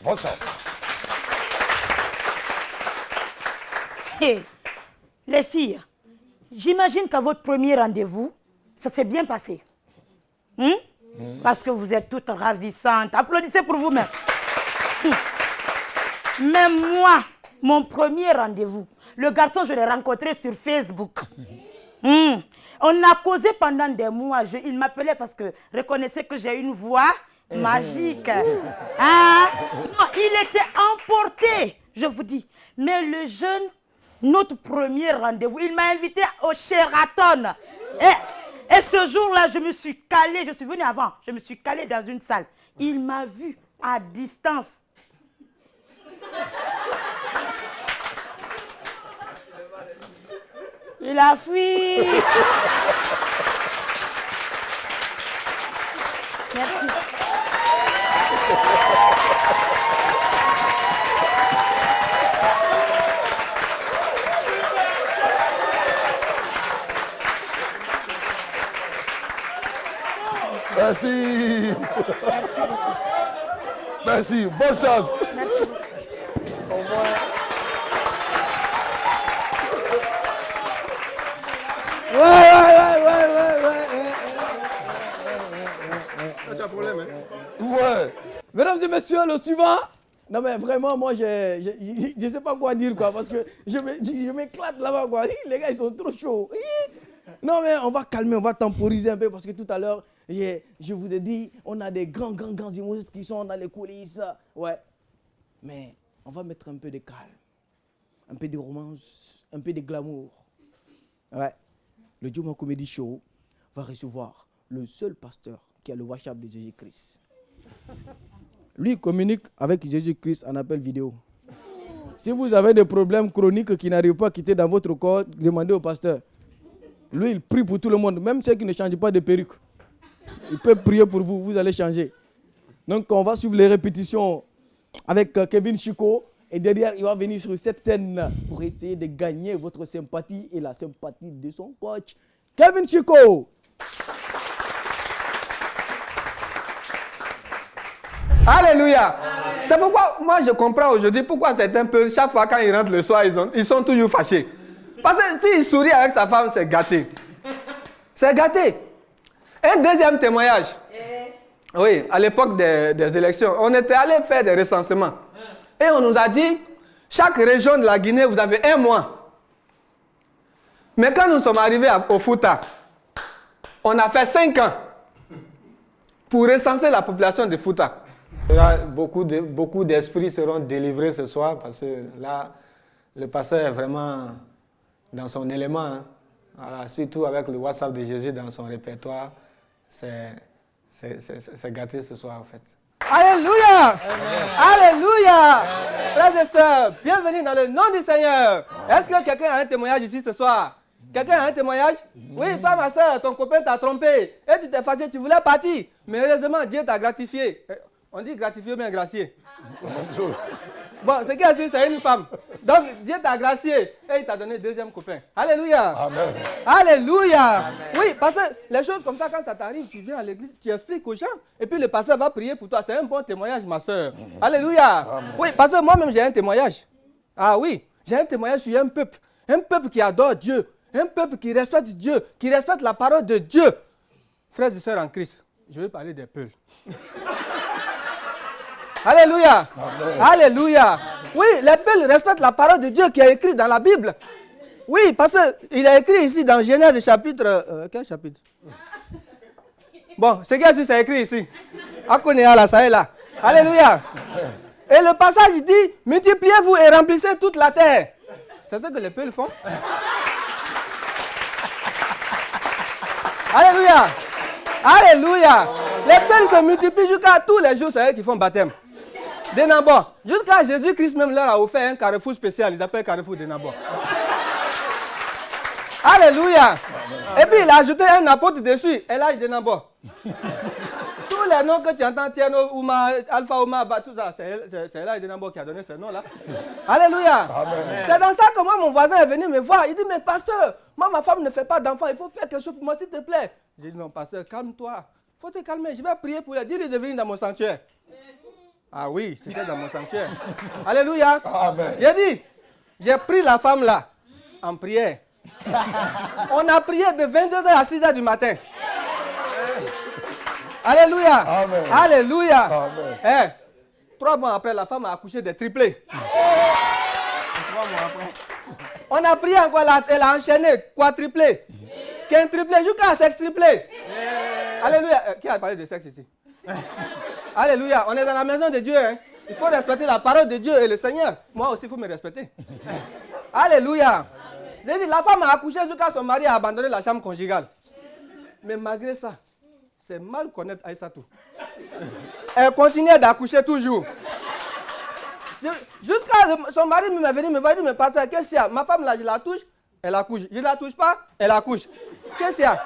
bonne chance. Hey, les filles, j'imagine qu'à votre premier rendez-vous, ça s'est bien passé. Parce que vous êtes toutes ravissantes. Applaudissez pour vous-même. Mais moi, mon premier rendez-vous, le garçon, je l'ai rencontré sur Facebook. On a causé pendant des mois. Il m'appelait parce que reconnaissez que j'ai une voix magique. Hein? Non, il était emporté, je vous dis. Mais le jeune, notre premier rendez-vous, il m'a invité au Sheraton. Et ce jour-là, je me suis calée, je suis venue avant, je me suis calée dans une salle. Il m'a vue à distance. Il a fui. Merci. Merci. Merci. Bonne chance. Merci. Au moins. Tu as un problème, hein? Ouais. Mesdames et messieurs, le suivant. Non mais vraiment, moi, je ne sais pas quoi dire, quoi, parce que je m'éclate là-bas, quoi. Les gars, ils sont trop chauds. Non mais on va calmer, on va temporiser un peu, parce que tout à l'heure, je vous ai dit, on a des grands humoristes qui sont dans les coulisses. Ouais. Mais on va mettre un peu de calme, un peu de romance, un peu de glamour. Ouais. Le Joma Comedy Show va recevoir le seul pasteur qui a le WhatsApp de Jésus-Christ. Lui, il communique avec Jésus-Christ en appel vidéo. Si vous avez des problèmes chroniques qui n'arrivent pas à quitter dans votre corps, demandez au pasteur. Lui, il prie pour tout le monde, même ceux qui ne changent pas de perruque. Il peut prier pour vous, vous allez changer. Donc, on va suivre les répétitions avec Kevin Chico. Et derrière, il va venir sur cette scène pour essayer de gagner votre sympathie et la sympathie de son coach, Kevin Chico. Alléluia. C'est pourquoi moi je comprends aujourd'hui pourquoi certains peuples, chaque fois quand ils rentrent le soir, ils sont toujours fâchés. Parce que s'il sourit avec sa femme, c'est gâté. C'est gâté. Un deuxième témoignage. Oui, à l'époque des élections, on était allé faire des recensements. Et on nous a dit, chaque région de la Guinée, vous avez 1 mois. Mais quand nous sommes arrivés au Fouta, on a fait 5 ans pour recenser la population de Fouta. Beaucoup d'esprits seront délivrés ce soir parce que là, le pasteur est vraiment dans son élément. Hein. Voilà, surtout avec le WhatsApp de Jésus dans son répertoire. C'est gâté ce soir en fait. Alléluia! Alléluia! Frères et sœurs, bienvenue dans le nom du Seigneur. Est-ce que quelqu'un a un témoignage ici ce soir? Quelqu'un a un témoignage? Oui, toi ma soeur, ton copain t'a trompé. Et tu t'es fâché, tu voulais partir. Mais heureusement, Dieu t'a gratifié. On dit gratifié ou bien gracié? Bon, ce qui est sûr, c'est une femme. Donc, Dieu t'a gracié et il t'a donné 2e copain. Alléluia. Amen. Alléluia. Amen. Oui, parce que les choses comme ça, quand ça t'arrive, tu viens à l'église, tu expliques aux gens et puis le pasteur va prier pour toi. C'est un bon témoignage, ma soeur. Alléluia. Amen. Oui, parce que moi-même, j'ai un témoignage. Ah oui, j'ai un témoignage sur un peuple. Un peuple qui adore Dieu. Un peuple qui respecte Dieu, qui respecte la parole de Dieu. Frères et sœurs en Christ, je vais parler des Peuls. Alléluia. Amen. Alléluia. Oui, les Peuls respectent la parole de Dieu qui est écrite dans la Bible. Oui, parce qu'il est écrit ici dans Genèse chapitre... quel chapitre? Bon, ce qui est ici, c'est écrit ici. Akonéa la Sahela. Alléluia. Et le passage dit, multipliez-vous et remplissez toute la terre. C'est ce que les Peuls font. Alléluia. Alléluia. Les Peuls se multiplient jusqu'à tous les jours, c'est eux qui font baptême. Denabor. Jusqu'à Jésus-Christ même leur a offert un carrefour spécial. Ils appellent carrefour Denabor. Alléluia. Et puis il a ajouté un apôtre dessus. Elage Denabor. Tous les noms que tu entends, Tiano, Uma, Alpha, Oma, tout ça, c'est Elage Denabor qui a donné ce nom-là. Alléluia. C'est dans ça que moi, mon voisin est venu me voir. Il dit, mais pasteur, moi, ma femme ne fait pas d'enfant. Il faut faire quelque chose pour moi, s'il te plaît. J'ai dit non, pasteur, calme-toi. Faut te calmer. Je vais prier pour lui. Dis-lui de venir dans mon sanctuaire. Ah oui, c'était dans mon sanctuaire. Alléluia. Amen. J'ai dit, j'ai pris la femme là, en prière. On a prié de 22h à 6h du matin. Alléluia. Amen. Alléluia. Amen. 3 mois après, la femme a accouché des triplés. 3 mois après. On a prié encore, elle a enchaîné, quadruplé, quintuplé, jusqu'à sextuplé. Alléluia. Qui a parlé de sexe ici? Alléluia. On est dans la maison de Dieu. Hein. Il faut respecter la parole de Dieu et le Seigneur. Moi aussi, il faut me respecter. Alléluia. J'ai dit, la femme a accouché jusqu'à son mari a abandonné la chambre conjugale. Mais malgré ça, c'est mal connaître Aïssatou. Elle continuait d'accoucher toujours. Jusqu'à son mari m'est venu me voir, il dit, mais pasteur, qu'est-ce qu'il y a? Ma femme là, je la touche, elle accouche. Je ne la touche pas, elle accouche. Qu'est-ce qu'il y a?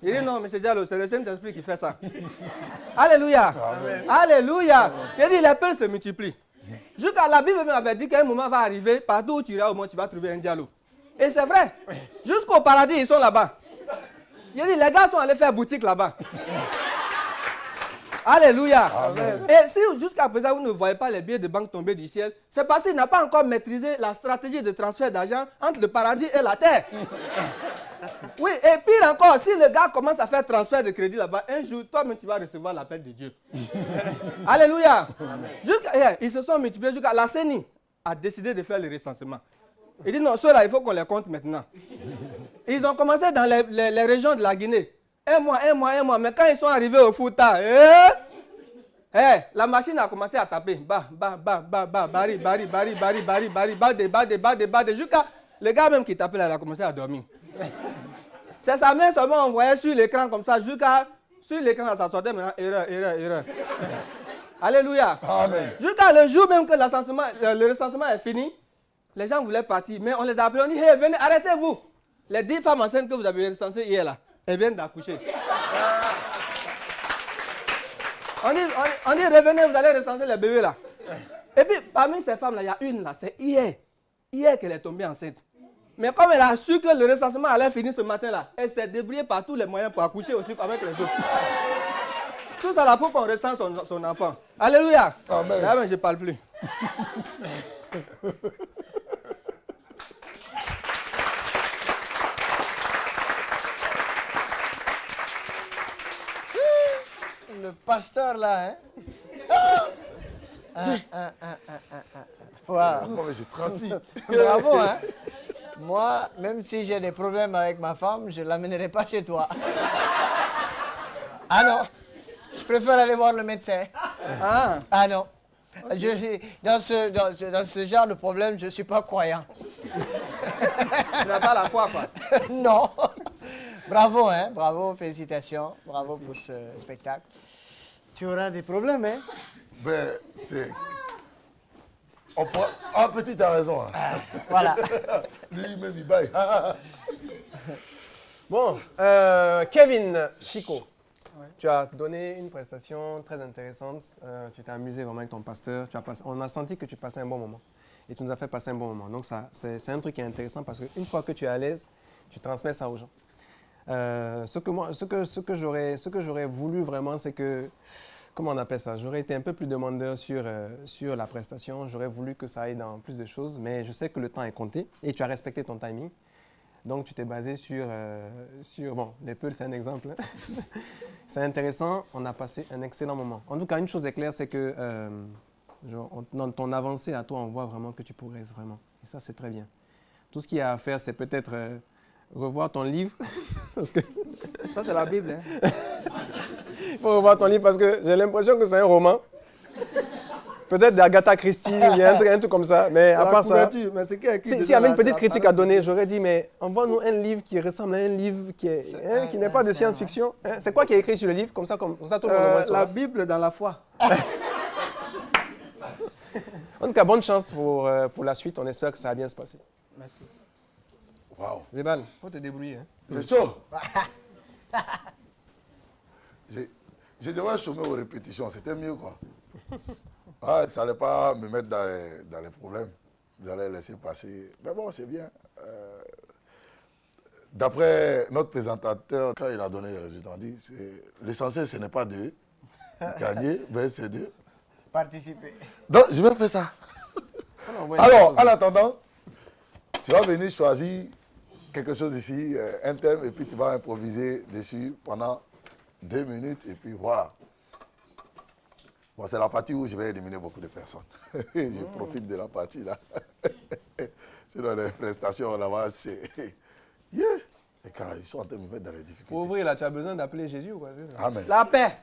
Il dit, non, M. Diallo, c'est le Saint-Esprit qui fait ça. Alléluia. Amen. Alléluia. Il dit, les peines se multiplient. Jusqu'à la Bible m'avait dit qu'un moment va arriver, partout où tu iras au monde, tu vas trouver un dialogue. Et c'est vrai. Jusqu'au paradis, ils sont là-bas. Il dit, les gars sont allés faire boutique là-bas. Alléluia. Amen. Et si jusqu'à présent, vous ne voyez pas les billets de banque tomber du ciel, c'est parce qu'il n'a pas encore maîtrisé la stratégie de transfert d'argent entre le paradis et la terre. Oui, et pire encore, si le gars commence à faire transfert de crédit là-bas, un jour, toi-même, tu vas recevoir l'appel de Dieu. Alléluia. Ils se sont multipliés jusqu'à la CENI a décidé de faire le recensement. Il dit non, ceux-là, il faut qu'on les compte maintenant. Ils ont commencé dans les régions de la Guinée. Un mois. Mais quand ils sont arrivés au Fouta, la machine a commencé à taper. Bari, jusqu'à le gars même qui tapait là, il a commencé à dormir. C'est sa main seulement, on voyait sur l'écran comme ça, jusqu'à sur l'écran, ça sortait maintenant, erreur. Alléluia. Amen. Jusqu'à le jour même que le recensement est fini, les gens voulaient partir, mais on les a appelés, on dit, hey, venez, arrêtez-vous. Les 10 femmes enceintes que vous avez recensées hier là, elles viennent d'accoucher. On dit, revenez, vous allez recenser les bébés là. Et puis, parmi ces femmes là, il y a une là, c'est hier qu'elle est tombée enceinte. Mais comme elle a su que le recensement allait finir ce matin-là, elle s'est débrouillée par tous les moyens pour accoucher aussi avec les autres. Tout ça là pour qu'on recense son enfant. Alléluia. Amen. Là, je ne parle plus. Le pasteur là, hein? Wow. Oh, mais je transpire. Bravo, hein? Moi, même si j'ai des problèmes avec ma femme, je ne l'amènerai pas chez toi. Ah non, je préfère aller voir le médecin. Ah non, dans ce genre de problème, je ne suis pas croyant. Tu n'as pas la foi, quoi. Non. Bravo, hein? Bravo, félicitations. Bravo pour ce spectacle. Tu auras des problèmes, hein? Ben, c'est... Ah, petit, t'as raison. Hein. Voilà. Lui-même, il baille. Bon, Kevin Chico, tu as donné une prestation très intéressante. Tu t'es amusé vraiment avec ton pasteur. On a senti que tu passais un bon moment. Et tu nous as fait passer un bon moment. Donc, c'est un truc qui est intéressant parce qu'une fois que tu es à l'aise, tu transmets ça aux gens. Ce que j'aurais voulu vraiment, c'est que... Comment on appelle ça? J'aurais été un peu plus demandeur sur la prestation. J'aurais voulu que ça aille dans plus de choses, mais je sais que le temps est compté et tu as respecté ton timing. Donc, tu t'es basé sur bon, les Peuls, c'est un exemple. C'est intéressant. On a passé un excellent moment. En tout cas, une chose est claire, c'est que dans ton avancée à toi, on voit vraiment que tu progresses vraiment. Et ça, c'est très bien. Tout ce qu'il y a à faire, c'est peut-être revoir ton livre. Parce que... Ça, c'est la Bible, hein? Il faut revoir ton livre parce que j'ai l'impression que c'est un roman. Peut-être d'Agatha Christie, il y a un truc comme ça. Mais à part ça, s'il y avait une petite critique à donner, j'aurais dit, mais envoie-nous un livre qui ressemble à un livre qui n'est pas de science-fiction. C'est quoi qui est écrit sur le livre? Comme ça tout le monde le saura. La Bible dans la foi. En tout cas, bonne chance pour la suite. On espère que ça va bien se passer. Merci. Waouh. Zébal, il faut te débrouiller. Hein. C'est chaud. J'ai devrais chômer aux répétitions, c'était mieux quoi. Ah, ça n'allait pas me mettre dans les problèmes. J'allais laisser passer. Mais bon, c'est bien. D'après notre présentateur, quand il a donné les résultats, on dit l'essentiel, ce n'est pas de gagner, mais c'est de Participer. Donc, je vais faire ça. Alors, en attendant, tu vas venir choisir quelque chose ici, un thème, et puis tu vas improviser dessus pendant 2 minutes, et puis voilà. Bon, c'est la partie où je vais éliminer beaucoup de personnes. Je profite de la partie là. Sinon, les prestations là-bas, c'est... Yeah. Les caras, ils sont en train de me mettre dans les difficultés. Pour ouvrir là, tu as besoin d'appeler Jésus ou quoi? Amen. La paix.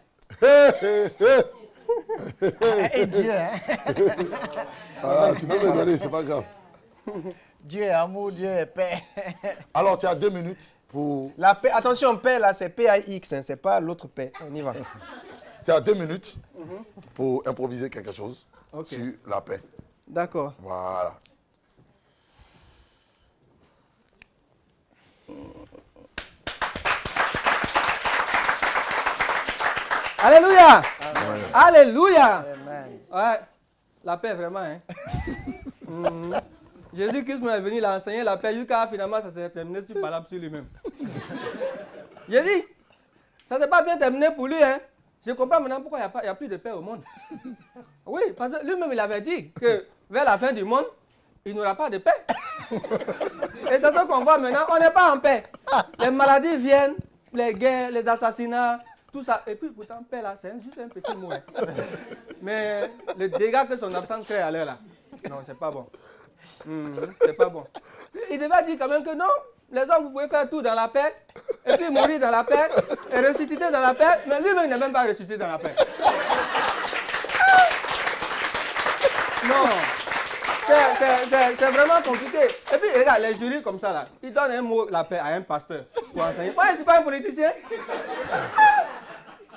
Et Dieu, hein? Ah, tu peux me donner, c'est pas grave. Dieu est amour, Dieu est paix. Alors, tu as 2 minutes pour... La paix, attention, paix là, c'est P-A-X, hein, c'est pas l'autre paix. On y va. Tu as 2 minutes pour improviser quelque chose sur la paix. D'accord. Voilà. Alléluia. Amen. Alléluia. Amen. Ouais, la paix vraiment. Hein. Jésus-Christ m'est venu, il a enseigné la paix jusqu'à finalement ça s'est terminé sur parole sur lui-même. J'ai dit, ça ne s'est pas bien terminé pour lui. Hein. Je comprends maintenant pourquoi il n'y a plus de paix au monde. Oui, parce que lui-même il avait dit que vers la fin du monde, il n'y aura pas de paix. Et c'est ce qu'on voit maintenant, on n'est pas en paix. Les maladies viennent, les guerres, les assassinats, tout ça. Et puis pourtant, paix là, c'est juste un petit mot. Hein. Mais le dégât que son absence crée à l'heure là, non, c'est pas bon. C'est pas bon. Il devait dire quand même que non, les hommes, vous pouvez faire tout dans la paix, et puis mourir dans la paix, et ressusciter dans la paix, mais lui-même il n'est même pas ressuscité dans la paix. Non, c'est vraiment compliqué. Et puis regarde, les jurys comme ça là, ils donnent un mot, la paix, à un pasteur pour enseigner. Ouais, c'est pas un politicien.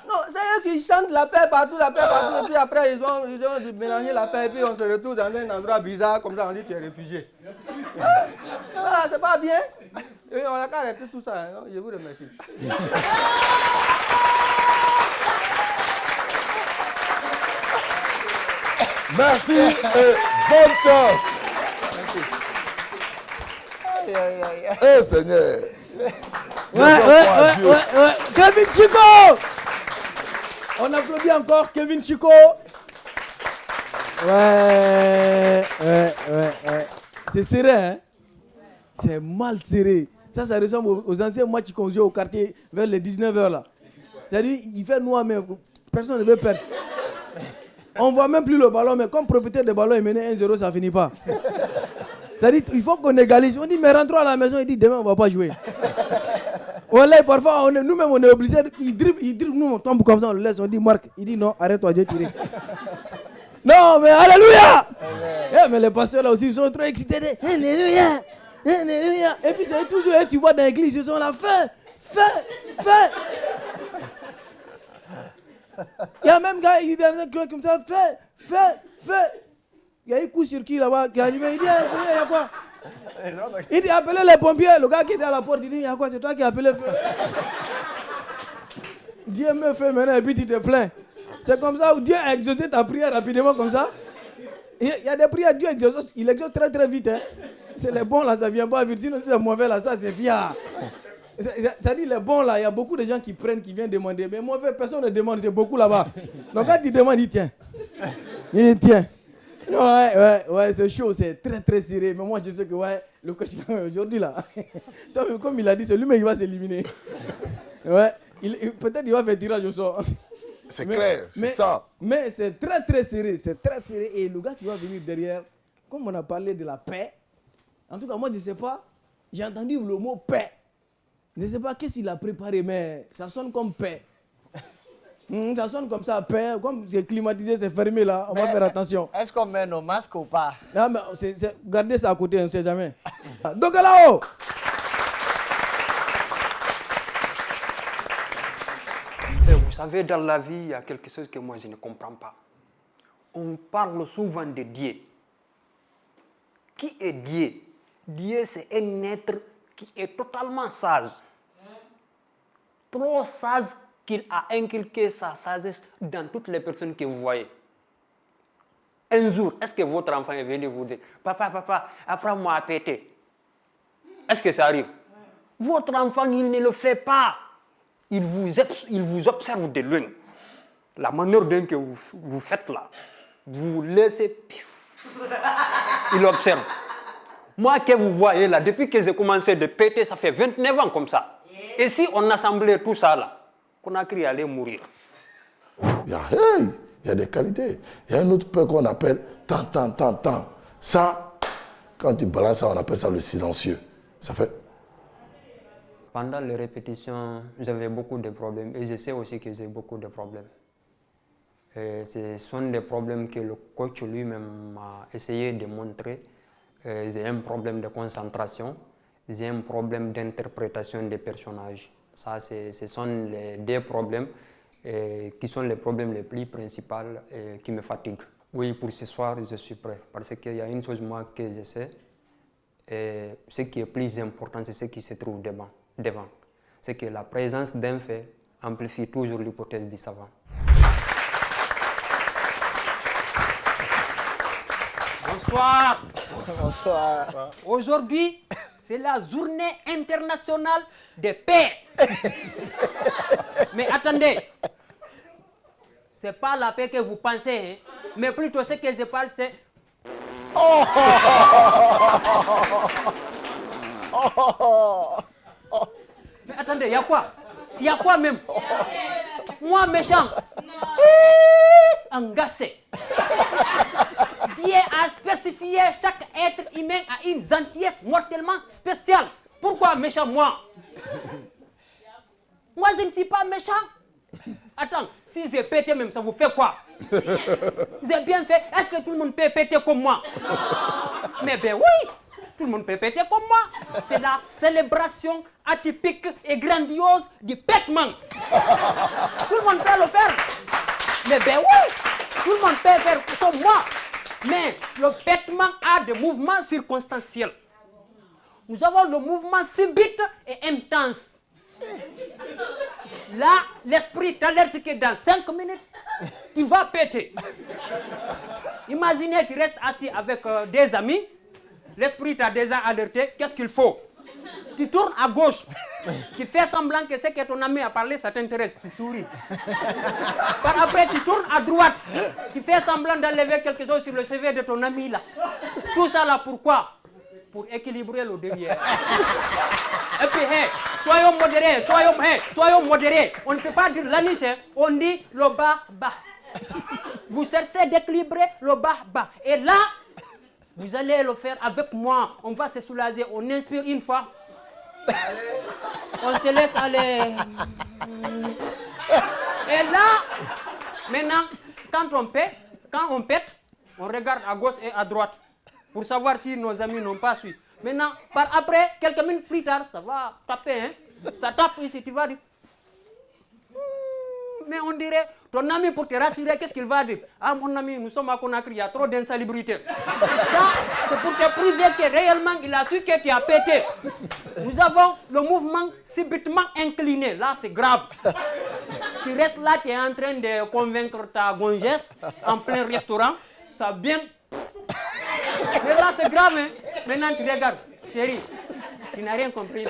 Non, c'est eux qui chantent la paix partout, et puis après ils ont mélangé la paix, et puis on se retrouve dans un endroit bizarre, comme ça on dit tu es réfugié. Ça, c'est pas bien. Et on a qu'à arrêter tout ça, hein. Je vous remercie. Merci et bonne chance. Eh Seigneur. Ouais. Kevin Chico. On applaudit encore Kevin Chico. Ouais. C'est serré, hein? C'est mal serré. Ça ressemble aux anciens matchs qu'on jouait au quartier vers les 19h là. C'est-à-dire, il fait noir, mais personne ne veut perdre. On ne voit même plus le ballon, mais comme propriétaire de ballon, il menait 1-0, ça ne finit pas. C'est-à-dire, il faut qu'on égalise. On dit, mais rentrons à la maison, il dit, demain, on ne va pas jouer. Voilà, parfois, nous-mêmes, on est obligé. Il dribble, nous, on tombe comme ça, on le laisse. On dit, Marc, il dit, non, arrête-toi, Dieu tirer. Non, mais alléluia! Mais les pasteurs là aussi, ils sont trop excités. Alléluia! Alléluia! Et puis, c'est toujours, tu vois dans l'église, ils sont là, fais! Il y a même un gars, il dit dans un club comme ça, fais! Il y a un coup sur qui là-bas, qui a dit, mais il dit, Seigneur, il y a quoi? Il dit, appelez les pompiers. Le gars qui était à la porte, il dit, il y a quoi? C'est toi qui as appelé le feu. Dieu me fait maintenant et puis tu te plains. C'est comme ça où Dieu a exaucé ta prière rapidement comme ça. Il y a des prières, Dieu exauce, il exauce très très vite. Hein. C'est les bons là, ça ne vient pas vite. Sinon, si c'est mauvais là, ça c'est fier. Ça dit les bons là, il y a beaucoup de gens qui prennent, qui viennent demander. Mais mauvais, personne ne demande, c'est beaucoup là-bas. Donc quand tu demandes, il tient. Il tient. Ouais, c'est chaud, c'est très très serré. Mais moi je sais que le coach aujourd'hui là, comme il a dit, c'est lui-même qui va s'éliminer. Ouais, peut-être il va faire tirage au sort. C'est clair, c'est ça. Mais c'est très très serré, Et le gars qui va venir derrière, comme on a parlé de la paix, en tout cas moi je ne sais pas, j'ai entendu le mot paix. Je ne sais pas qu'est-ce qu'il a préparé, mais ça sonne comme paix. Ça sonne comme ça, paix. Comme c'est climatisé, c'est fermé là, on va faire attention. Est-ce qu'on met nos masques ou pas? Non, mais gardez ça à côté, on ne sait jamais. Donc là-haut. Vous savez, dans la vie, il y a quelque chose que moi je ne comprends pas. On parle souvent de Dieu. Qui est Dieu? Dieu, c'est un être qui est totalement sage. Trop sage qu'il a inculqué sa sagesse dans toutes les personnes que vous voyez. Un jour, est-ce que votre enfant est venu vous dire, papa, apprends-moi à péter? Est-ce que ça arrive? Votre enfant, il ne le fait pas. Il vous observe de loin. La manière dont que vous faites là, vous laissez... Il observe. Moi que vous voyez là, depuis que j'ai commencé de péter, ça fait 29 ans comme ça. Et si on assemblait tout ça là, Conakry allait mourir. Il y a des qualités. Il y a un autre peu qu'on appelle tant. Ça, quand tu balances ça, on appelle ça le silencieux. Ça fait... Pendant les répétitions, j'avais beaucoup de problèmes et je sais aussi que j'ai beaucoup de problèmes. Et ce sont des problèmes que le coach lui-même a essayé de montrer. J'ai un problème de concentration, j'ai un problème d'interprétation des personnages. Ça, ce sont les deux problèmes qui sont les problèmes les plus principaux et qui me fatiguent. Oui, pour ce soir, je suis prêt parce qu'il y a une chose moi que je sais. Et ce qui est plus important, c'est ce qui se trouve devant. C'est que la présence d'un fait amplifie toujours l'hypothèse du savant. Bonsoir. Bonsoir. Aujourd'hui, c'est la journée internationale de paix. Mais attendez, c'est pas la paix que vous pensez, hein, mais plutôt ce que je parle, c'est... Mais attendez, il y a quoi? Il y a quoi même? Moi, méchant, engagé. Dieu a spécifié chaque être humain a une gentillesse mortellement spéciale. Pourquoi méchant moi? Moi je ne suis pas méchant. Attends, si j'ai pété même, ça vous fait quoi? J'ai bien fait. Est-ce que tout le monde peut péter comme moi? Mais ben oui, tout le monde peut péter comme moi. C'est la célébration atypique et grandiose du pétement. Tout le monde peut le faire. Mais ben oui, tout le monde peut faire comme moi. Mais le pétement a des mouvements circonstanciels. Nous avons le mouvement subit et intense. Là, l'esprit t'alerte que dans 5 minutes, tu vas péter. Imaginez que tu restes assis avec des amis, l'esprit t'a déjà alerté, qu'est-ce qu'il faut? Tu tournes à gauche, tu fais semblant que ce que ton ami a parlé, ça t'intéresse, tu souris. Par après, tu tournes à droite, tu fais semblant d'enlever quelque chose sur le CV de ton ami là. Tout ça là, pourquoi? Pour équilibrer le derrière. Et puis, hey, soyons modérés. On ne peut pas dire l'anis, on dit le bas. Vous cherchez d'équilibrer le bas. Et là, vous allez le faire avec moi. On va se soulager. On inspire une fois. On se laisse aller. Et là, maintenant, quand on pète, on regarde à gauche et à droite pour savoir si nos amis n'ont pas suivi. Maintenant, par après, quelques minutes plus tard, ça va taper. Hein? Ça tape ici, tu vas dire. Mais on dirait, ton ami pour te rassurer, qu'est-ce qu'il va dire? Ah mon ami, nous sommes à Conakry, il y a trop d'insalubrité. Ça, c'est pour te prouver que réellement, il a su que tu as pété. Nous avons le mouvement subitement incliné. Là, c'est grave. Tu restes là, tu es en train de convaincre ta gongesse en plein restaurant. Ça vient. Mais là, c'est grave. Hein? Maintenant, tu regardes. Chérie, tu n'as rien compris.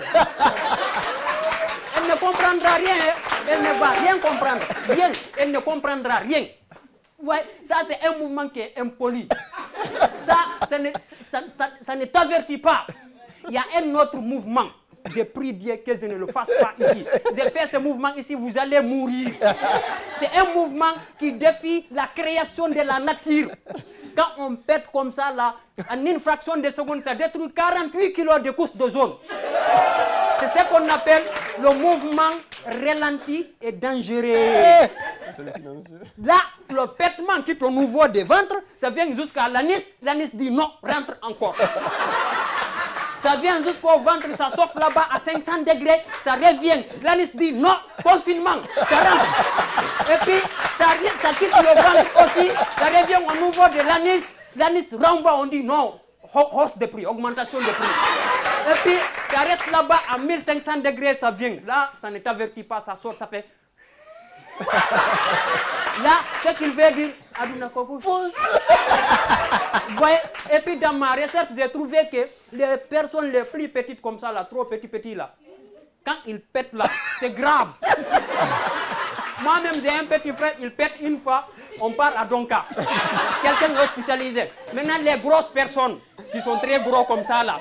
Elle ne comprendra rien. Hein? Elle ne va rien comprendre. Rien. Elle ne comprendra rien. Ouais, ça, c'est un mouvement qui est impoli. Ça ne t'avertit pas. Il y a un autre mouvement. J'ai pris bien que je ne le fasse pas ici. J'ai fait ce mouvement ici, vous allez mourir. C'est un mouvement qui défie la création de la nature. Quand on pète comme ça, là, en une fraction de seconde, ça détruit 48 kilos de couche d'ozone. C'est ce qu'on appelle le mouvement ralenti et dangereux. Là, le pétement quitte au niveau des ventres, ça vient jusqu'à l'anis. L'anis dit non, rentre encore. Ça vient jusqu'au ventre, ça s'offre là-bas à 500 degrés, ça revient. L'anis dit non, confinement, ça rentre. Et puis, ça quitte le ventre aussi, ça revient au niveau de l'anis. L'anis renvoie, on dit non, hausse de prix, augmentation de prix. Et puis, ça reste là-bas à 1500 degrés, ça vient. Là, ça ne t'avertit pas, ça sort, ça fait... Là, ce qu'il veut dire, Aduna Kokou. Et puis dans ma recherche, j'ai trouvé que les personnes les plus petites comme ça, là, trop petits là, quand il pète là, c'est grave. Moi-même, j'ai un petit frère, il pète une fois, on part à Donka. Quelqu'un est hospitalisé. Maintenant, les grosses personnes qui sont très gros comme ça là,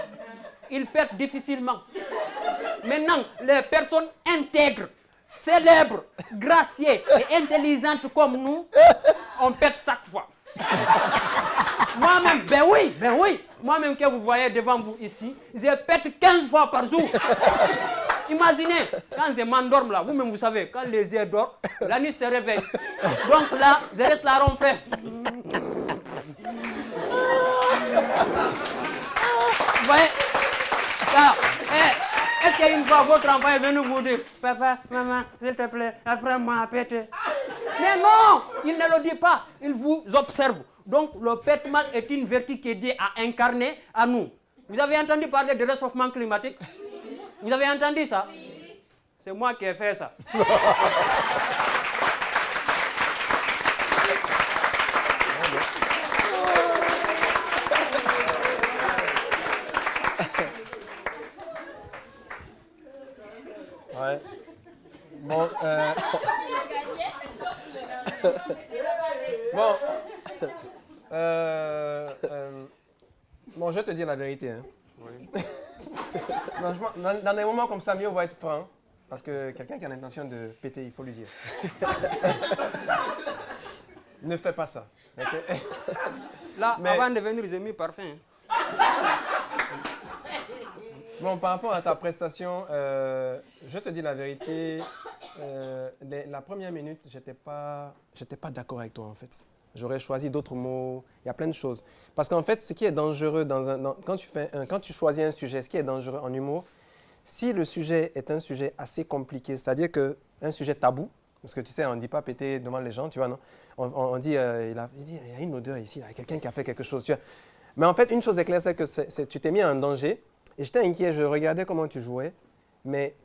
ils pètent difficilement. Maintenant, les personnes intègres, célèbres, gracieuses et intelligentes comme nous, on pète chaque fois. Moi-même, ben oui. Moi-même que vous voyez devant vous ici, je pète 15 fois par jour. Imaginez, quand je m'endorme là, vous-même vous savez, quand les yeux dorment, la nuit se réveille. Donc là, je reste là ronfler. Vous voyez ça, est-ce qu'une fois votre enfant est venu vous dire, papa, maman, s'il te plaît, apprends-moi à péter? Mais non, il ne le dit pas, il vous observe. Donc le pétement est une vertu qui est liée à incarner à nous. Vous avez entendu parler de réchauffement climatique? Vous avez entendu ça? C'est moi qui ai fait ça. Ouais. Bon, bon, je vais te dire la vérité. Hein. Oui. Dans des moments comme ça, mieux vaut être franc. Parce que quelqu'un qui a l'intention de péter, il faut lui dire. Ne fais pas ça. Okay? Là, avant de venir, j'ai mis parfum. Bon, par rapport à ta prestation, je te dis la vérité. La première minute, j'étais pas d'accord avec toi en fait. J'aurais choisi d'autres mots. Il y a plein de choses. Parce qu'en fait, ce qui est dangereux quand tu choisis un sujet, ce qui est dangereux en humour, si le sujet est un sujet assez compliqué, c'est-à-dire qu'un sujet tabou, parce que tu sais, on ne dit pas péter devant les gens, tu vois, non? On dit, il y a une odeur ici, il y a quelqu'un qui a fait quelque chose, tu vois. Mais en fait, une chose est claire, c'est que tu t'es mis en danger. Et j'étais inquiet, je regardais comment tu jouais. Mais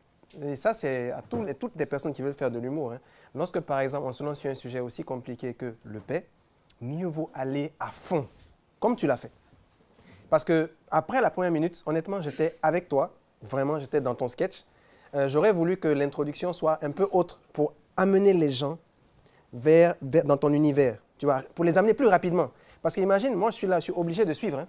et ça, c'est à toutes les personnes qui veulent faire de l'humour. Hein. Lorsque, par exemple, on se lance sur un sujet aussi compliqué que le paix, mieux vaut aller à fond, comme tu l'as fait. Parce qu'après la première minute, honnêtement, j'étais avec toi. Vraiment, j'étais dans ton sketch. J'aurais voulu que l'introduction soit un peu autre pour amener les gens dans ton univers, tu vois, pour les amener plus rapidement. Parce qu'imagine, moi, je suis là, je suis obligé de suivre. Hein.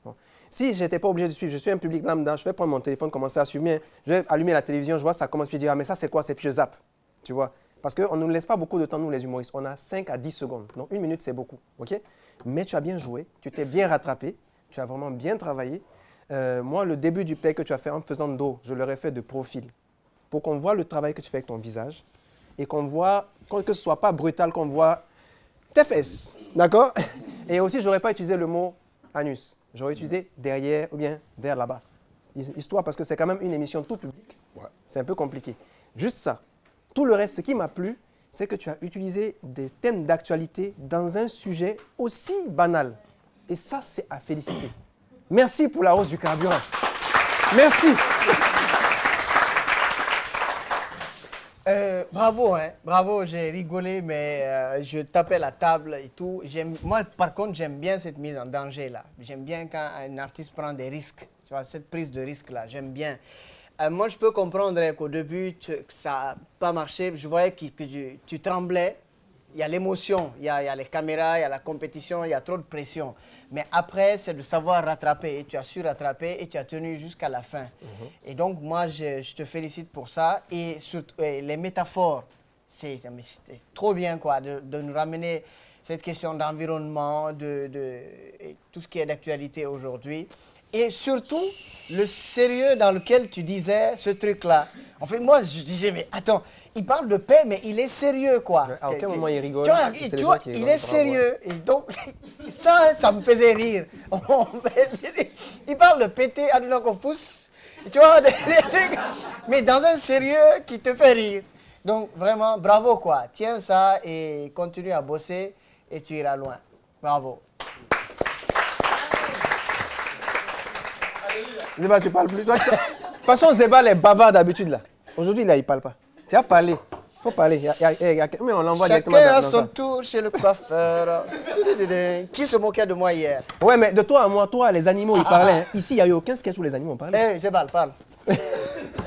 Bon. Si je n'étais pas obligé de suivre, je suis un public lambda, je vais prendre mon téléphone, commencer à suivre, je vais allumer la télévision, je vois ça commence, puis dire, ah, mais ça, c'est quoi? C'est puis je zappe, tu vois. Parce qu'on ne nous laisse pas beaucoup de temps, nous, les humoristes. On a 5 à 10 secondes. Donc, 1 minute, c'est beaucoup, OK? Mais tu as bien joué, tu t'es bien rattrapé, tu as vraiment bien travaillé. Moi, le début du paix que tu as fait en faisant dos, je l'aurais fait de profil. Pour qu'on voit le travail que tu fais avec ton visage et qu'on voit, que ce ne soit pas brutal, qu'on voit tes fesses. D'accord? Et aussi, je n'aurais pas utilisé le mot anus. J'aurais utilisé derrière ou bien vers là-bas. Histoire, parce que c'est quand même une émission tout public. Ouais. C'est un peu compliqué. Juste ça. Tout le reste, ce qui m'a plu, c'est que tu as utilisé des thèmes d'actualité dans un sujet aussi banal. Et ça, c'est à féliciter. Merci pour la hausse du carburant. Merci. Bravo, hein. Bravo, j'ai rigolé, mais je tapais la table et tout. Moi, par contre, j'aime bien cette mise en danger-là. J'aime bien quand un artiste prend des risques. Tu vois, cette prise de risque-là, j'aime bien. Moi, je peux comprendre qu'au début, que ça n'a pas marché. Je voyais que tu tremblais. Il y a l'émotion, il y a les caméras, il y a la compétition, il y a trop de pression. Mais après, c'est de savoir rattraper. Et tu as su rattraper et tu as tenu jusqu'à la fin. Et donc, moi, je te félicite pour ça. Et surtout, les métaphores, c'est trop bien quoi, de nous ramener cette question d'environnement, et tout ce qui est d'actualité aujourd'hui. Et surtout, le sérieux dans lequel tu disais ce truc-là. En fait, moi, je disais, mais attends, il parle de paix, mais il est sérieux, quoi. À aucun moment, il rigole. Tu vois, il est sérieux. Et donc, ça me faisait rire. Il parle de péter à Dunakofous, tu vois, des trucs, mais dans un sérieux qui te fait rire. Donc, vraiment, bravo, quoi. Tiens ça et continue à bosser et tu iras loin. Bravo. Zéba, tu parles plus. De toute façon, Zéba, il est bavard d'habitude, là. Aujourd'hui, là, il ne parle pas. Tu as parlé. Il faut parler. Mais on l'envoie directement dans Chacun à son tour chez le coiffeur. Qui se moquait de moi hier? Ouais, mais de toi à moi, toi, les animaux, ils parlaient. Hein. Ici, il n'y a eu aucun sketch où les animaux ont parlé. Zéba, parle.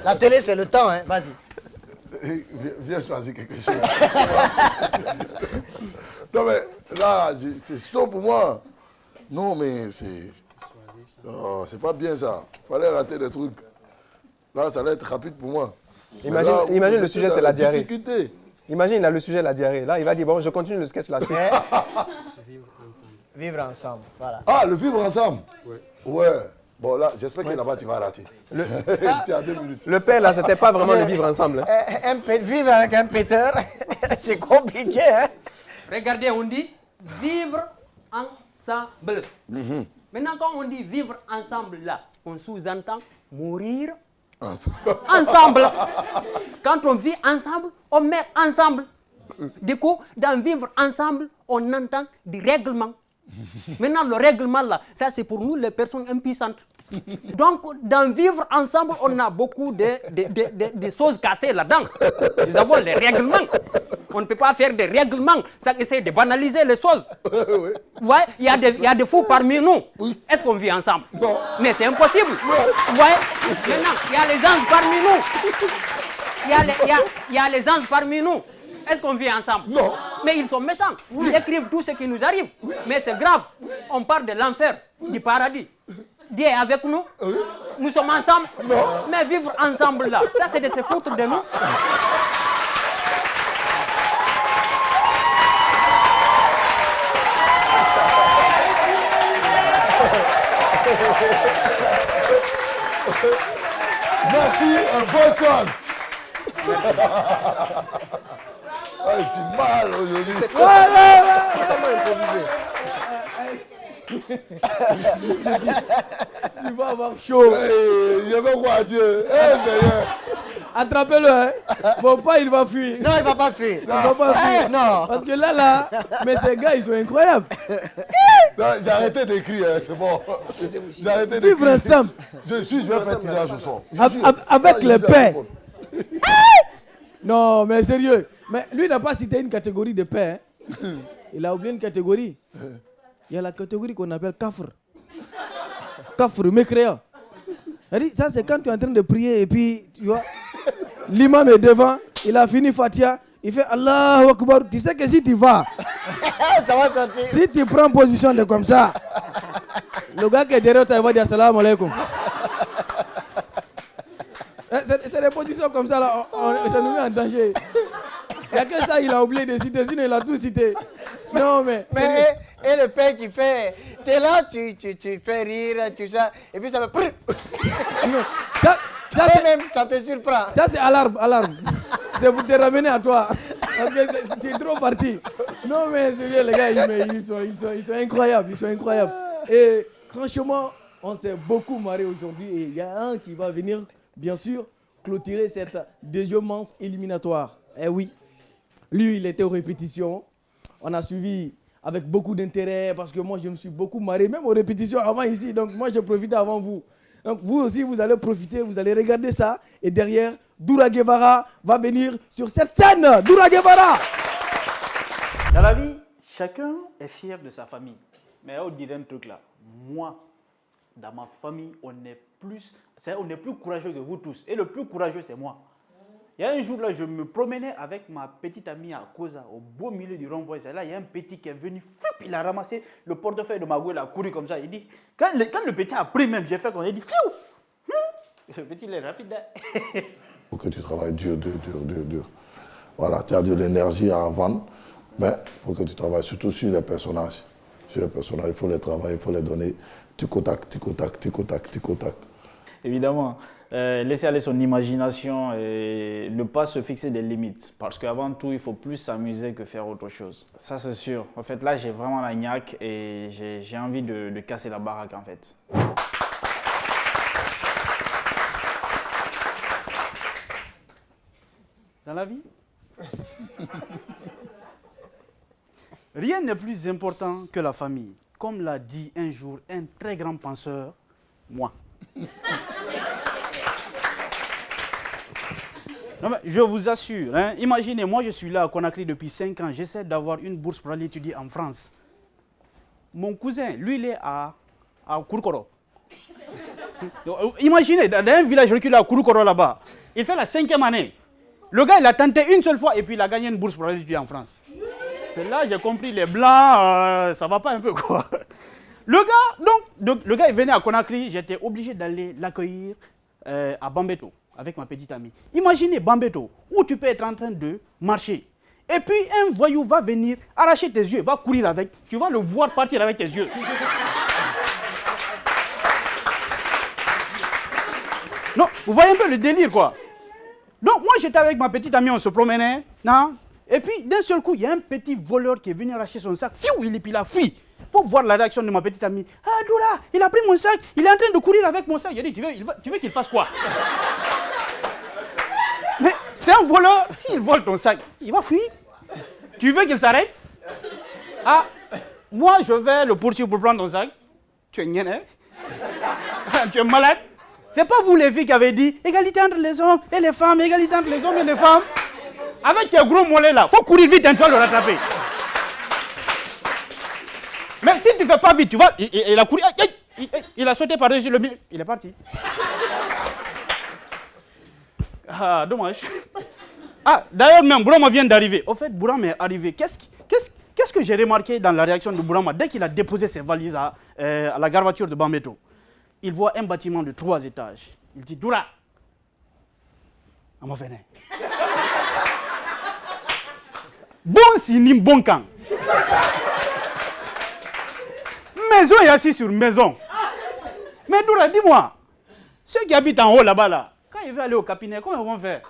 La télé, c'est le temps, hein. Vas-y. Viens choisir quelque chose. Non, mais là, c'est chaud pour moi. Non, mais c'est pas bien ça. Fallait rater des trucs. Là, ça allait être rapide pour moi. Imagine le sujet, c'est la diarrhée. Difficulté. Imagine, le sujet, la diarrhée. Là, il va dire, bon, je continue le sketch là. Vivre ensemble, voilà. Ah, le vivre ensemble? Oui. Ouais. Bon, là, j'espère que là-bas, tu vas rater. Tu as 2 minutes. Le père, là, c'était pas vraiment le vivre ensemble. Hein. Vivre avec un péteur, c'est compliqué, hein. Regardez, on dit vivre ensemble. Maintenant, quand on dit vivre ensemble, là, on sous-entend mourir ensemble. Quand on vit ensemble, on meurt ensemble. Du coup, dans vivre ensemble, on entend des règlements. Maintenant, le règlement, là, ça, c'est pour nous, les personnes impuissantes. Donc, dans vivre ensemble, on a beaucoup de choses cassées là-dedans. Nous avons les règlements. On ne peut pas faire des règlements sans essayer de banaliser les choses. Vous voyez, il y a des fous parmi nous. Est-ce qu'on vit ensemble? Non. Mais c'est impossible. Vous voyez, maintenant, il y a les anges parmi nous. Il y a les anges parmi nous. Est-ce qu'on vit ensemble? Non. Mais ils sont méchants. Ils écrivent tout ce qui nous arrive. Mais c'est grave. On parle de l'enfer, du paradis. Dieu est avec nous. Nous sommes ensemble. Non. Mais vivre ensemble là, ça c'est de se foutre de nous. Merci, bonne chance. Ah, je suis mal aujourd'hui. C'est totalement improvisé. Tu vas avoir chaud. Il y avait quoi à dire? Attrapez-le, hein. Faut pas, il va fuir. Non, il va pas fuir. Il va pas fuir. Non. Parce que là, mais ces gars, ils sont incroyables. J'ai arrêté d'écrire, hein, c'est bon. J'ai arrêté d'écrire. Vivre ensemble. Je vais faire tirage au sort. Avec le paix. Non, mais sérieux. Mais lui n'a pas cité une catégorie de paix. Hein. Il a oublié une catégorie. Il y a la catégorie qu'on appelle kafr. Kafr, mécréant. Ça, c'est quand tu es en train de prier et puis, tu vois, l'imam est devant, il a fini Fatia, il fait Allahu Akbar. Tu sais que si tu vas, ça va sortir. Si tu prends position de comme ça, le gars qui est derrière toi, il va dire Assalamu alaikum. C'est des positions comme ça, là, ça nous met en danger. Il n'y a que ça, il a oublié de citer, sinon il a tout cité. Non, mais et le père qui fait, t'es là, tu fais rire, tout ça, et puis ça fait... ça te surprend. Ça, c'est alarme. C'est pour te ramener à toi. Parce que tu es trop parti. Non, mais sérieux, les gars, ils sont incroyables. Ils sont incroyables. Et franchement, on s'est beaucoup marré aujourd'hui. Et il y a un qui va venir, bien sûr, clôturer cette deuxième manche éliminatoire. Eh oui. Lui, il était aux répétitions. On a suivi avec beaucoup d'intérêt parce que moi, je me suis beaucoup marré, même aux répétitions avant ici. Donc, moi, j'ai profité avant vous. Donc, vous aussi, vous allez profiter, vous allez regarder ça. Et derrière, Doura Guevara va venir sur cette scène. Doura Guevara! Dans la vie, chacun est fier de sa famille. Mais on dirait un truc là. Moi, dans ma famille, on est plus courageux que vous tous. Et le plus courageux, c'est moi. Il y a un jour là, je me promenais avec ma petite amie à Koza, au beau milieu du rond-point. Là, il y a un petit qui est venu, il a ramassé le portefeuille de ma gueule, il a couru comme ça. Il dit, quand le petit a pris même, j'ai fait comme ça, il dit, fiou! Le petit, il est rapide. Il faut que tu travailles dur. Voilà, tu as de l'énergie à vendre, mais il faut que tu travailles surtout sur les personnages. Sur les personnages, il faut les travailler, il faut les donner tic au tac. Évidemment. Laisser aller son imagination et ne pas se fixer des limites. Parce qu'avant tout, il faut plus s'amuser que faire autre chose. Ça, c'est sûr. En fait, là, j'ai vraiment la niaque et j'ai envie de casser la baraque, en fait. Dans la vie, rien n'est plus important que la famille. Comme l'a dit un jour un très grand penseur, moi. Non, mais je vous assure, hein, imaginez, moi je suis là à Conakry depuis 5 ans, j'essaie d'avoir une bourse pour aller étudier en France. Mon cousin, lui, il est à Kourkoro. Imaginez, dans un village reculé à Kouroukoro là-bas, il fait la 5e année. Le gars, il a tenté une seule fois et puis il a gagné une bourse pour aller étudier en France. C'est là j'ai compris, les blancs, ça va pas un peu quoi. Le gars, donc, le gars, il venait à Conakry, j'étais obligé d'aller l'accueillir à Bambeto avec ma petite amie. Imaginez Bambeto, où tu peux être en train de marcher. Et puis un voyou va venir arracher tes yeux, va courir avec, tu vas le voir partir avec tes yeux. Non, vous voyez un peu le délire quoi. Donc moi j'étais avec ma petite amie, on se promenait, non? Et puis d'un seul coup, il y a un petit voleur qui est venu arracher son sac, fiou, il a fui. Pour voir la réaction de ma petite amie. Ah Doula, il a pris mon sac, il est en train de courir avec mon sac. Il a dit, tu veux qu'il fasse quoi? Mais c'est un voleur, s'il vole ton sac, il va fuir. Tu veux qu'il s'arrête? Ah, moi je vais le poursuivre pour prendre ton sac. Tu es gêné? Tu es malade? C'est pas vous les filles qui avez dit égalité entre les hommes et les femmes, égalité entre les hommes et les femmes. Avec tes gros mollets là, faut courir vite, hein, tu vas le rattraper. Mais si tu ne fais pas vite, tu vois, il a couru, il a sauté par-dessus le mur, il est parti. Ah, dommage. Ah, d'ailleurs même, Bourama vient d'arriver. Au fait, Bourama est arrivé. Qu'est-ce que j'ai remarqué dans la réaction de Bourama dès qu'il a déposé ses valises à la gare voiture de Bambeto? Il voit un bâtiment de 3 étages. Il dit, Doura, on m'a fait. Bon sinim, bon camp. Maison est assis sur maison. Mais Doura, dis-moi, ceux qui habitent en haut là-bas, là, quand ils veulent aller au cabinet, comment ils vont faire?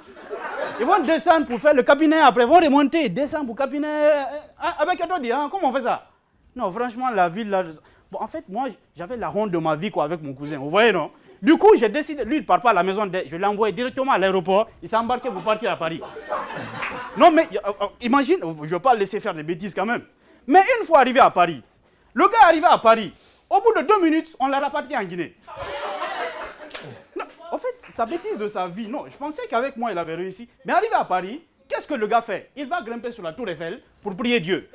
Ils vont descendre pour faire le cabinet, après ils vont remonter, descendre pour le cabinet. Avec toi, dis, hein, comment on fait ça? Non, franchement, la ville là. Bon, en fait, moi, j'avais la honte de ma vie quoi, avec mon cousin, vous voyez, non? Du coup, j'ai décidé, lui, il ne part pas à la maison, je l'ai envoyé directement à l'aéroport, il s'est embarqué pour partir à Paris. Non, mais imagine, je ne vais pas le laisser faire des bêtises quand même. Mais une fois arrivé à Paris, le gars est arrivé à Paris, au bout de 2 minutes, on l'a rapatrié en Guinée. Non, en fait, sa bêtise de sa vie, non, je pensais qu'avec moi, il avait réussi. Mais arrivé à Paris, qu'est-ce que le gars fait? Il va grimper sur la tour Eiffel pour prier Dieu.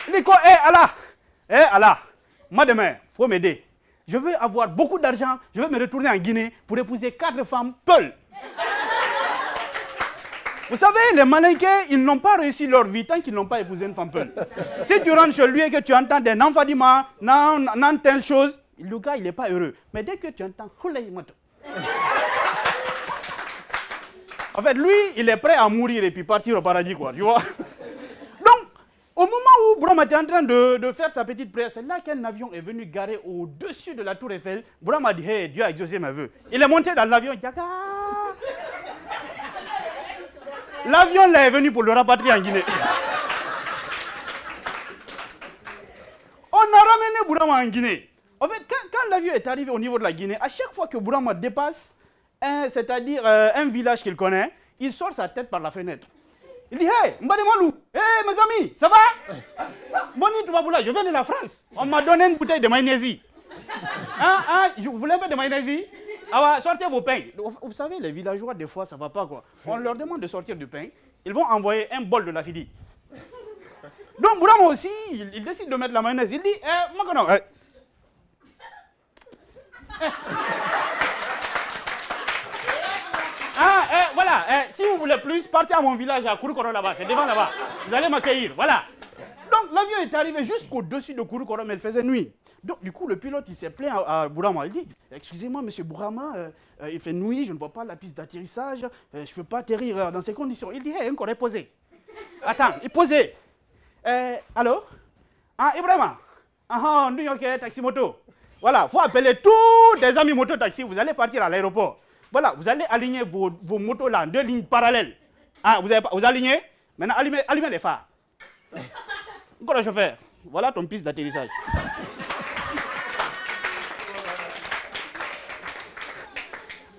Il dit quoi? Allah, moi demain, il faut m'aider. Je veux avoir beaucoup d'argent, je veux me retourner en Guinée pour épouser 4 femmes peules. Vous savez, les Malinqués, ils n'ont pas réussi leur vie tant qu'ils n'ont pas épousé une femme peule. Si tu rentres chez lui et que tu entends des nanfadima, nan telle chose, le gars, il n'est pas heureux. Mais dès que tu entends, en fait, lui, il est prêt à mourir et puis partir au paradis, quoi, tu vois. Donc, au moment où Bourama était en train de faire sa petite prière, c'est là qu'un avion est venu garer au-dessus de la tour Eiffel. Bourama a dit, hey, Dieu a exaucé mes vœux. Il est monté dans l'avion, l'avion là est venu pour le rapatrier en Guinée. On a ramené Bourama en Guinée. En fait, quand l'avion est arrivé au niveau de la Guinée, à chaque fois que Bourama dépasse, c'est-à-dire un village qu'il connaît, il sort sa tête par la fenêtre. Il dit, hey, Mbademolou, hey, mes amis, ça va? Moni Toubaboula, je viens de la France. On m'a donné une bouteille de mayonnaise. Vous voulez un peu de mayonnaise? Ah ouais, sortez vos pains. Vous savez, les villageois, des fois, ça ne va pas quoi. On leur demande de sortir du pain. Ils vont envoyer un bol de la fidi. Donc, Bourama aussi, il décide de mettre la mayonnaise. Il dit, Makono, voilà, si vous voulez plus, partez à mon village à Kouroukoro là-bas, c'est devant là-bas. Vous allez m'accueillir, voilà. Donc l'avion est arrivé jusqu'au-dessus de Kouroukoro, mais il faisait nuit. Donc du coup, le pilote, il s'est plaint à Bourama. Il dit, excusez-moi, monsieur Bourama, il fait nuit, je ne vois pas la piste d'atterrissage, je ne peux pas atterrir dans ces conditions. Il dit, hey, encore posé. Attends, il posait. Allô? Ibrahima? New York, taxi moto. Voilà, il faut appeler tous des amis moto-taxi, vous allez partir à l'aéroport. Voilà, vous allez aligner vos motos là en 2 lignes parallèles. Vous alignez? Maintenant, allumez les phares. Encore le chauffeur. Voilà ton piste d'atterrissage.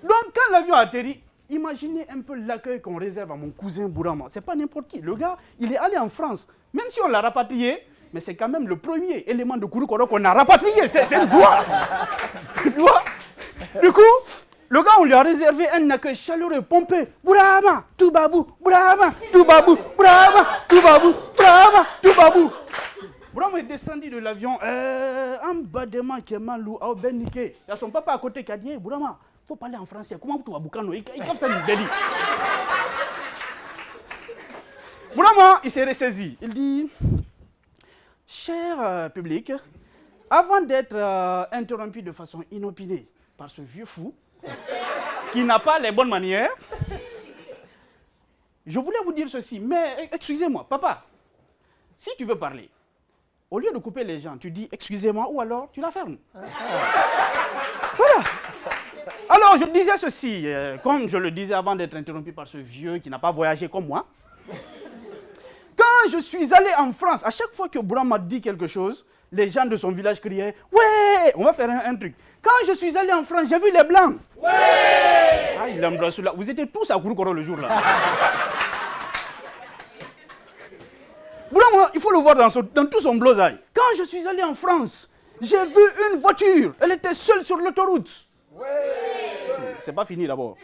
Donc, quand l'avion a atterri, imaginez un peu l'accueil qu'on réserve à mon cousin Bourama. C'est pas n'importe qui. Le gars, il est allé en France. Même si on l'a rapatrié, mais c'est quand même le premier élément de Kouroukoro qu'on a rapatrié. C'est une gloire. Du coup, le gars, on lui a réservé un accueil chaleureux, pompé. Bourama, tout babou, Bourama, tout babou, Bourama, tout babou, Bourama, tout babou. Bourama est descendu de l'avion en bas de moi qui est malou à Benike. Il y a son papa à côté qui a dit hey, Bourama, il faut parler en français. Comment tu vas Boukano? Il va faire une délit. Bourama, il s'est ressaisi. Il dit cher public, avant d'être interrompu de façon inopinée par ce vieux fou qui n'a pas les bonnes manières, je voulais vous dire ceci, mais excusez-moi, papa, si tu veux parler, au lieu de couper les gens, tu dis excusez-moi ou alors tu la fermes. Voilà. Alors je disais ceci, comme je le disais avant d'être interrompu par ce vieux qui n'a pas voyagé comme moi. Quand je suis allé en France, à chaque fois que Bourama dit quelque chose, les gens de son village criaient « Ouais, on va faire un truc ». Quand je suis allé en France, j'ai vu les Blancs. « Ouais !» Ah, il embrasse là. Vous étiez tous à Kouroukoro le jour-là. Bourama, il faut le voir dans tout son blosaille. Quand je suis allé en France, j'ai vu une voiture. Elle était seule sur l'autoroute. C'est pas fini d'abord.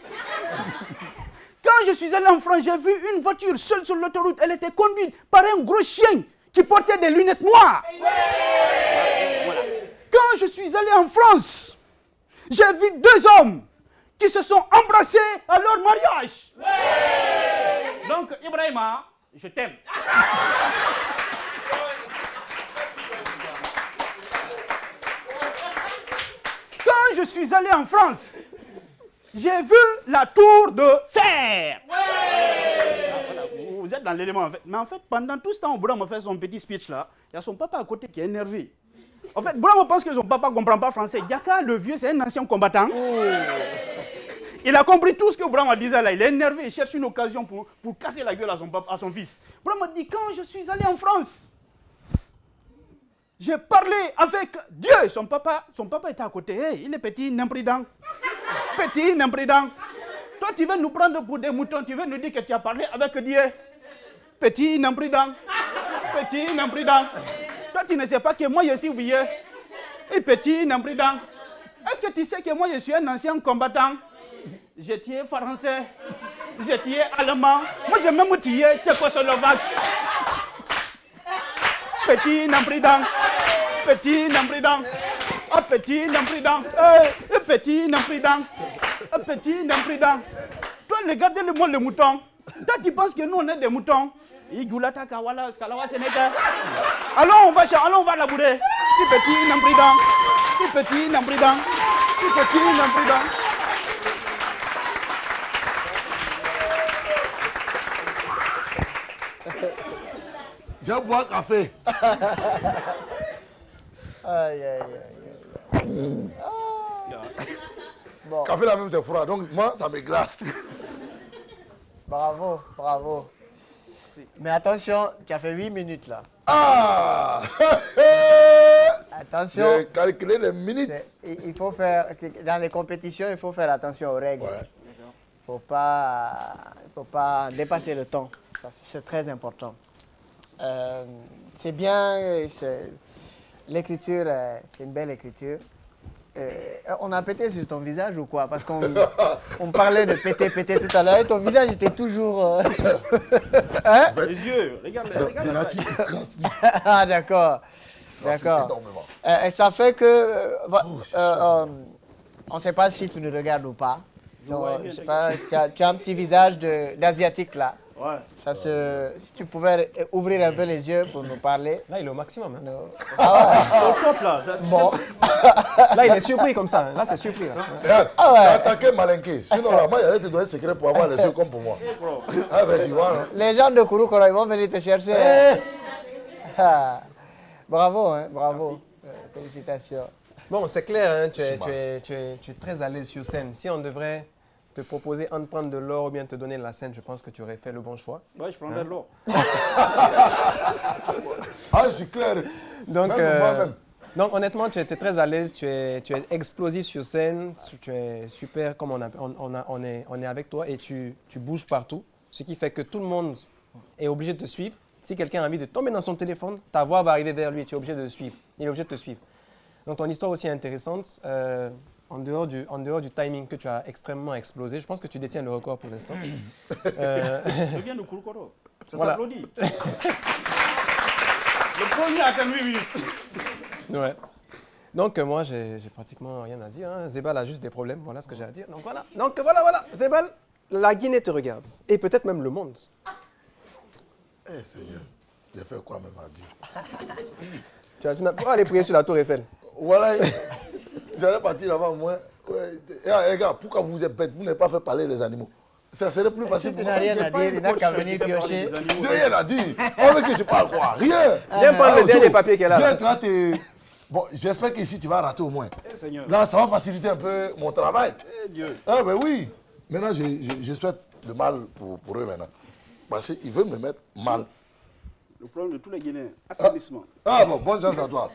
Quand je suis allé en France, j'ai vu une voiture seule sur l'autoroute. Elle était conduite par un gros chien qui portait des lunettes noires. Voilà. Quand je suis allé en France, j'ai vu 2 hommes qui se sont embrassés à leur mariage. Donc, Ibrahima, je t'aime. Quand je suis allé en France, j'ai vu la tour de fer. Voilà, vous êtes dans l'élément en fait. Mais en fait, pendant tout ce temps, Bourama fait son petit speech là. Il y a son papa à côté qui est énervé. En fait, Bourama pense que son papa ne comprend pas français. Yaka, le vieux, c'est un ancien combattant. Il a compris tout ce que Bourama disait là. Il est énervé, il cherche une occasion pour casser la gueule à son fils. Bourama dit, quand je suis allé en France, j'ai parlé avec Dieu. Son papa était à côté. Hey, il est petit, imprudent. Petit, imprudent. Toi, tu veux nous prendre pour des moutons. Tu veux nous dire que tu as parlé avec Dieu. Petit, imprudent. Petit, imprudent. Toi, tu ne sais pas que moi, je suis vieux. Et petit, imprudent. Est-ce que tu sais que moi, je suis un ancien combattant? J'ai tué français. J'ai tué allemand. Moi, j'ai même tué tchécoslovaque. Petit, imprudent. Petit, imprudent. Ah, petit, imprudent. Petit, imprudent. Ah, petit, imprudent. Toi, regardez-le-moi le mouton. Toi, tu penses que nous, on est des moutons. Allons, on va labourer. Petit, imprudent. Petit, imprudent. Petit, imprudent. J'ai bois un café. Aïe, aïe, aïe. Bon. Café là même c'est froid, donc moi ça me glace. Bravo, bravo. Mais attention, tu as fait 8 minutes là. Ah. Attention. J'ai calculé les minutes. Il faut faire, dans les compétitions, il faut faire attention aux règles. Ouais. Il ne faut pas dépasser le temps. Ça, c'est très important. C'est bien, l'écriture, c'est une belle écriture. On a pété sur ton visage ou quoi? Parce qu'on parlait de péter tout à l'heure et ton visage était toujours... hein? Les yeux, regarde. Ah d'accord, d'accord. Et ça fait que... on ne sait pas si tu nous regardes ou pas. Je sais pas, tu as un petit visage d'asiatique là. Ouais. Si tu pouvais ouvrir un peu les yeux pour nous parler. Là, il est au maximum. Hein. Ah ouais. Au top là. Bon. Là, il est surpris comme ça. Là, c'est surpris. Là. Regarde, tu as attaqué Malinké. Sinon, là, moi, j'allais te donner un secret pour avoir les yeux comme pour moi. Ah, ben, tu vois. Hein. Les gens de Kouroukoro, ils vont venir te chercher. Bravo, hein, bravo. Félicitations. Bon, c'est clair, hein, tu es très à l'aise sur scène. Si on devrait te proposer de prendre de l'or ou bien te donner la scène, je pense que tu aurais fait le bon choix. Ouais, je prendrais de l'or. Ah, c'est clair. Donc, moi-même. donc honnêtement, tu étais très à l'aise, tu es explosif sur scène, tu es super comme on est avec toi et tu bouges partout, ce qui fait que tout le monde est obligé de te suivre. Si quelqu'un a envie de tomber dans son téléphone, ta voix va arriver vers lui et tu es obligé de le suivre. Il est obligé de te suivre. Donc ton histoire aussi est intéressante. En dehors du timing que tu as extrêmement explosé, je pense que tu détiens le record pour l'instant. Je viens de Kouroukoro. Ça s'applaudit. Le premier attend 8 minutes. Ouais. Donc moi, j'ai pratiquement rien à dire. Hein. Zébal a juste des problèmes. Voilà ce que j'ai à dire. Donc voilà. Zébal, la Guinée te regarde. Et peut-être même le monde. Eh Seigneur, j'ai fait quoi même à Dieu? Tu n'as pas aller prier sur la tour Eiffel. Voilà, j'allais partir là-bas au moins. Ouais. Les gars, pourquoi vous êtes bêtes? Vous n'avez pas fait parler les animaux. Ça serait plus facile. Si tu n'as rien à dire, il n'a qu'à venir piocher. J'ai rien à dire. On veut que je parle quoi? Rien. Viens prendre le dernier papier qu'elle a. Viens, toi, bon, j'espère qu'ici tu vas rater au moins. Là, ça va faciliter un peu mon travail. Dieu. Ah ben oui. Maintenant, je souhaite le mal pour eux maintenant. Parce qu'ils veulent me mettre mal. Le problème de tous les Guinéens, assainissement. Ah bon, bonne chance à toi.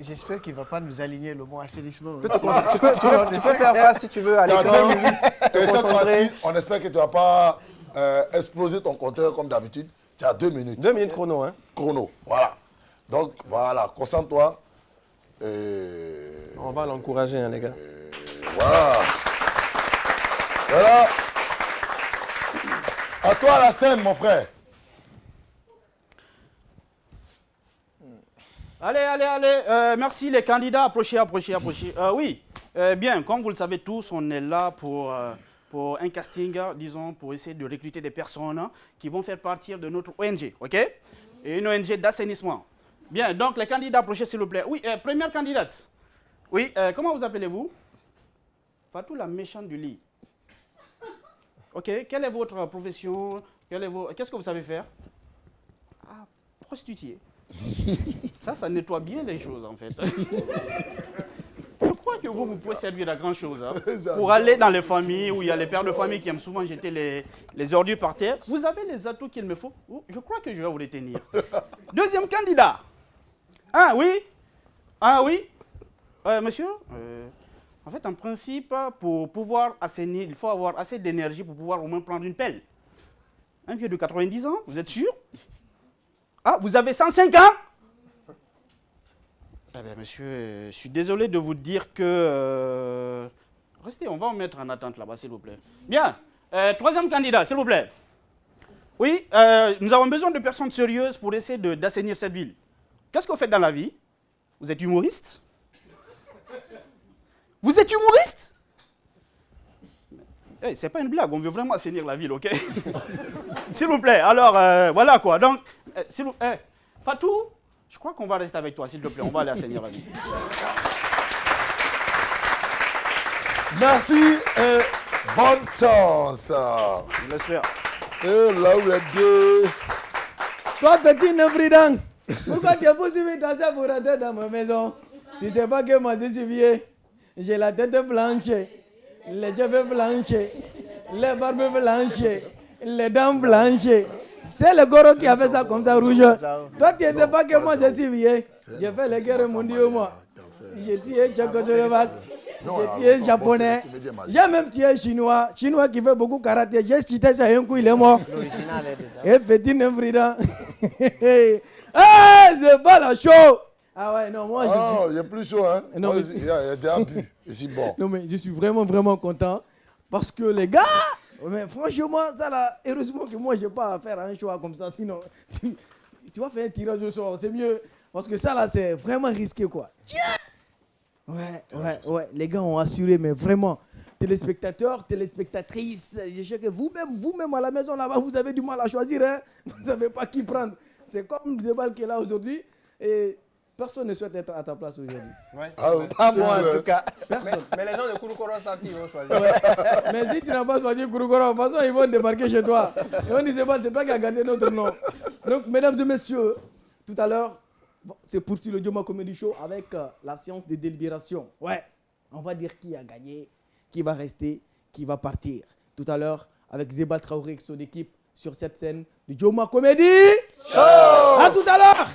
J'espère qu'il ne va pas nous aligner le mot assainissement. Tu peux faire face si tu veux à l'écran. Te concentrer. On espère que tu ne vas pas exploser ton compteur comme d'habitude. Tu as 2 minutes. 2 minutes chrono, hein. Chrono, voilà. Donc, voilà, concentre-toi. On va l'encourager, hein, les gars. Voilà. Voilà. À toi la scène, mon frère. Allez. Merci les candidats. Approchez. Oui, bien, comme vous le savez tous, on est là pour un casting, disons, pour essayer de recruter des personnes qui vont faire partie de notre ONG, ok? Et une ONG d'assainissement. Bien, donc les candidats, approchez s'il vous plaît. Oui, première candidate. Oui, comment vous appelez-vous? Fatou, la méchante du lit. Ok, quelle est votre profession? Qu'est-ce que vous savez faire? Ah, prostituée. Ça nettoie bien les choses en fait. Je crois que vous pouvez servir à grand chose. Hein. Pour aller dans les familles où il y a les pères de famille qui aiment souvent jeter les ordures par terre, vous avez les atouts qu'il me faut. Je crois que je vais vous retenir. Deuxième candidat. Ah oui. Monsieur, en fait, en principe, pour pouvoir assainir, il faut avoir assez d'énergie pour pouvoir au moins prendre une pelle. Un vieux de 90 ans, vous êtes sûr? Ah, vous avez 105 ans? Eh bien, monsieur, je suis désolé de vous dire que... Restez, on va vous mettre en attente là-bas, s'il vous plaît. Bien, troisième candidat, s'il vous plaît. Oui, nous avons besoin de personnes sérieuses pour essayer d'assainir cette ville. Qu'est-ce que vous faites dans la vie? Vous êtes humoriste? Vous êtes humoriste? Hey, c'est pas une blague, on veut vraiment assainir la ville, ok? S'il vous plaît, alors, voilà quoi. Donc, s'il vous plaît, Fatou, je crois qu'on va rester avec toi, s'il te plaît, on va aller assainir la ville. Merci et bonne chance. Je l'espère. Et là où est Dieu. Toi, petit Nevridan, pourquoi tu es possible d'asseoir pour rentrer dans ma maison? Tu ne sais pas que moi, je suis vieux. J'ai la tête blanche, les cheveux blanches, les barbes blanches, les dents blanches. C'est le goro qui a fait ça comme ça, rouge. Toi, tu ne sais pas que moi, je suis vieux. J'ai fait les guerres mondiales, moi. J'ai tué Tchécoslovaque, j'ai tué Japonais, j'ai même tué Chinois qui fait beaucoup karaté. J'ai chité ça un coup, il est mort. Et petit Nevridan. Ah, c'est pas la show. Ah ouais, non, moi je suis... il est plus chaud, hein? Non, mais... Il y a des abus. Ici, bon. Non, mais je suis vraiment content. Parce que les gars, mais franchement, ça là, heureusement que moi, je n'ai pas à faire un choix comme ça. Sinon, tu vas faire un tirage au sort. C'est mieux. Parce que ça là, c'est vraiment risqué, quoi. Ouais. Les gars ont assuré, mais vraiment. Téléspectateurs, téléspectatrices, je sais que vous-même à la maison là-bas, vous avez du mal à choisir. Hein? Vous ne savez pas qui prendre. C'est comme Zébal qui est là aujourd'hui. Et personne ne souhaite être à ta place aujourd'hui. Ouais. Pas moi en tout cas. Personne. Mais les gens de Kouroukoro savent qui vont choisir. Ouais. Mais si tu n'as pas choisi Kouroukoro, de toute façon, ils vont débarquer chez toi. Et on dit, c'est toi qui as gardé notre nom. Donc, mesdames et messieurs, tout à l'heure, c'est poursuit le Joma Comedy Show avec la séance de délibération. Ouais, on va dire qui a gagné, qui va rester, qui va partir. Tout à l'heure, avec Zébal Traoré et son équipe sur cette scène du Joma Comedy Show. À tout à l'heure.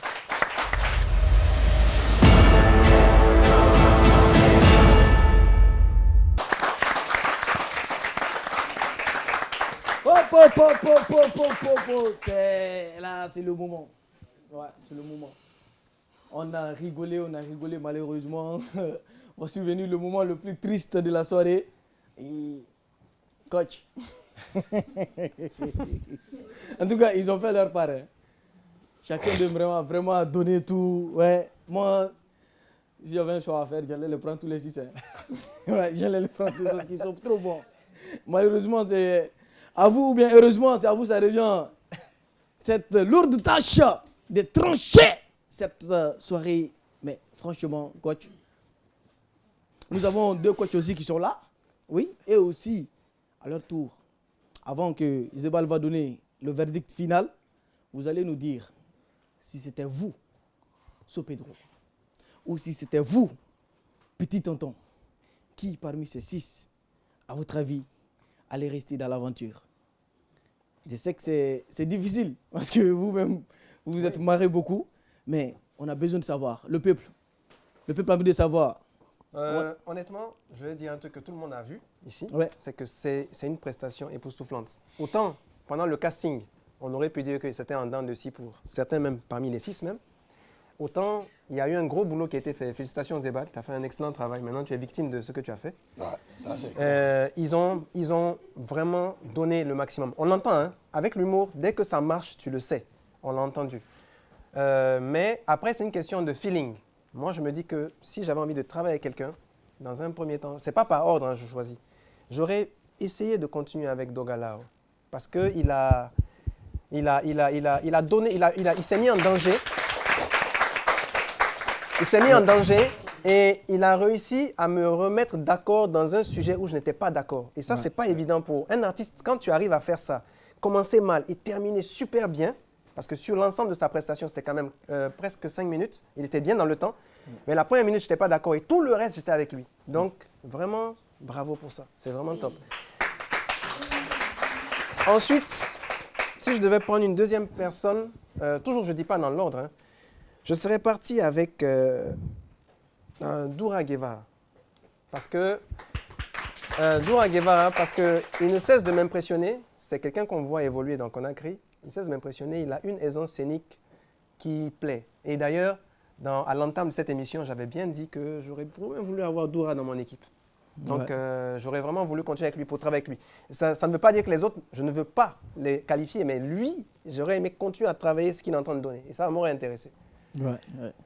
C'est le moment. Ouais, c'est le moment. On a rigolé malheureusement. On est venu le moment le plus triste de la soirée. Et coach, En tout cas, ils ont fait leur part. Hein. Chacun de vraiment donner tout. Ouais. Moi, si j'avais un choix à faire, j'allais les prendre tous les 6. Hein. Ouais, j'allais les prendre tous parce qu'ils sont trop bons. Malheureusement, c'est à vous, ou bien heureusement, c'est à vous, ça revient. Cette lourde tâche de trancher cette soirée. Mais franchement, coach, nous avons 2 coachs aussi qui sont là. Oui, et aussi, à leur tour, avant que Isabelle va donner le verdict final, vous allez nous dire si c'était vous, So Pedro, ou si c'était vous, petit tonton, qui parmi ces 6, à votre avis, allait rester dans l'aventure. Je sais que c'est difficile, parce que vous-même, vous vous êtes marré beaucoup, mais on a besoin de savoir. Le peuple a envie de savoir. Honnêtement, je vais dire un truc que tout le monde a vu ici, Ouais. c'est que c'est une prestation époustouflante. Autant, pendant le casting, on aurait pu dire que c'était en dents de scie pour certains, même parmi les 6 même. Autant, il y a eu un gros boulot qui a été fait. Félicitations Zebal, tu as fait un excellent travail. Maintenant, tu es victime de ce que tu as fait. Ouais, ça, c'est clair. Ils ont vraiment donné le maximum. On l'entend, hein, avec l'humour, dès que ça marche, tu le sais. On l'a entendu. Mais après, c'est une question de feeling. Moi, je me dis que si j'avais envie de travailler avec quelqu'un, dans un premier temps, c'est pas par ordre, hein, je choisis. J'aurais essayé de continuer avec Dogalao. Parce qu'il il s'est mis en danger. Il s'est mis en danger et il a réussi à me remettre d'accord dans un sujet où je n'étais pas d'accord. Et ça, c'est pas évident pour un artiste. Quand tu arrives à faire ça, commencer mal et terminer super bien, parce que sur l'ensemble de sa prestation, c'était quand même presque 5 minutes. Il était bien dans le temps. Mais la première minute, je n'étais pas d'accord et tout le reste, j'étais avec lui. Donc, vraiment, bravo pour ça. C'est vraiment top. Ensuite, si je devais prendre une deuxième personne, toujours je ne dis pas dans l'ordre, hein, je serais parti avec Doura Guevara. Parce que Doura Guevara, parce qu'il ne cesse de m'impressionner. C'est quelqu'un qu'on voit évoluer dans Conakry. Il ne cesse de m'impressionner. Il a une aisance scénique qui plaît. Et d'ailleurs, à l'entame de cette émission, j'avais bien dit que j'aurais vraiment voulu avoir Doura dans mon équipe. Donc, j'aurais vraiment voulu continuer avec lui pour travailler avec lui. Ça ne veut pas dire que les autres, je ne veux pas les qualifier, mais lui, j'aurais aimé continuer à travailler ce qu'il est en train de donner. Et ça m'aurait intéressé.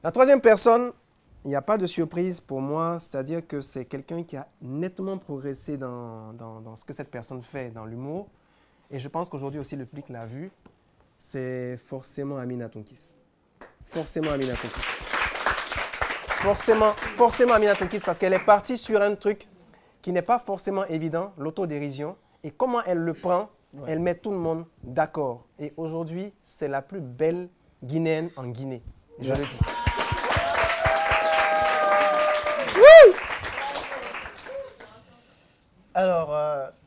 La troisième personne, il n'y a pas de surprise pour moi, c'est-à-dire que c'est quelqu'un qui a nettement progressé dans ce que cette personne fait, dans l'humour. Et je pense qu'aujourd'hui aussi, le public l'a vu, c'est forcément Amina Tonkis. Forcément Amina Tonkis. Forcément Amina Tonkis, parce qu'elle est partie sur un truc qui n'est pas forcément évident, l'autodérision. Et comment elle le prend, elle met tout le monde d'accord. Et aujourd'hui, c'est la plus belle Guinéenne en Guinée. Je le dis. Alors,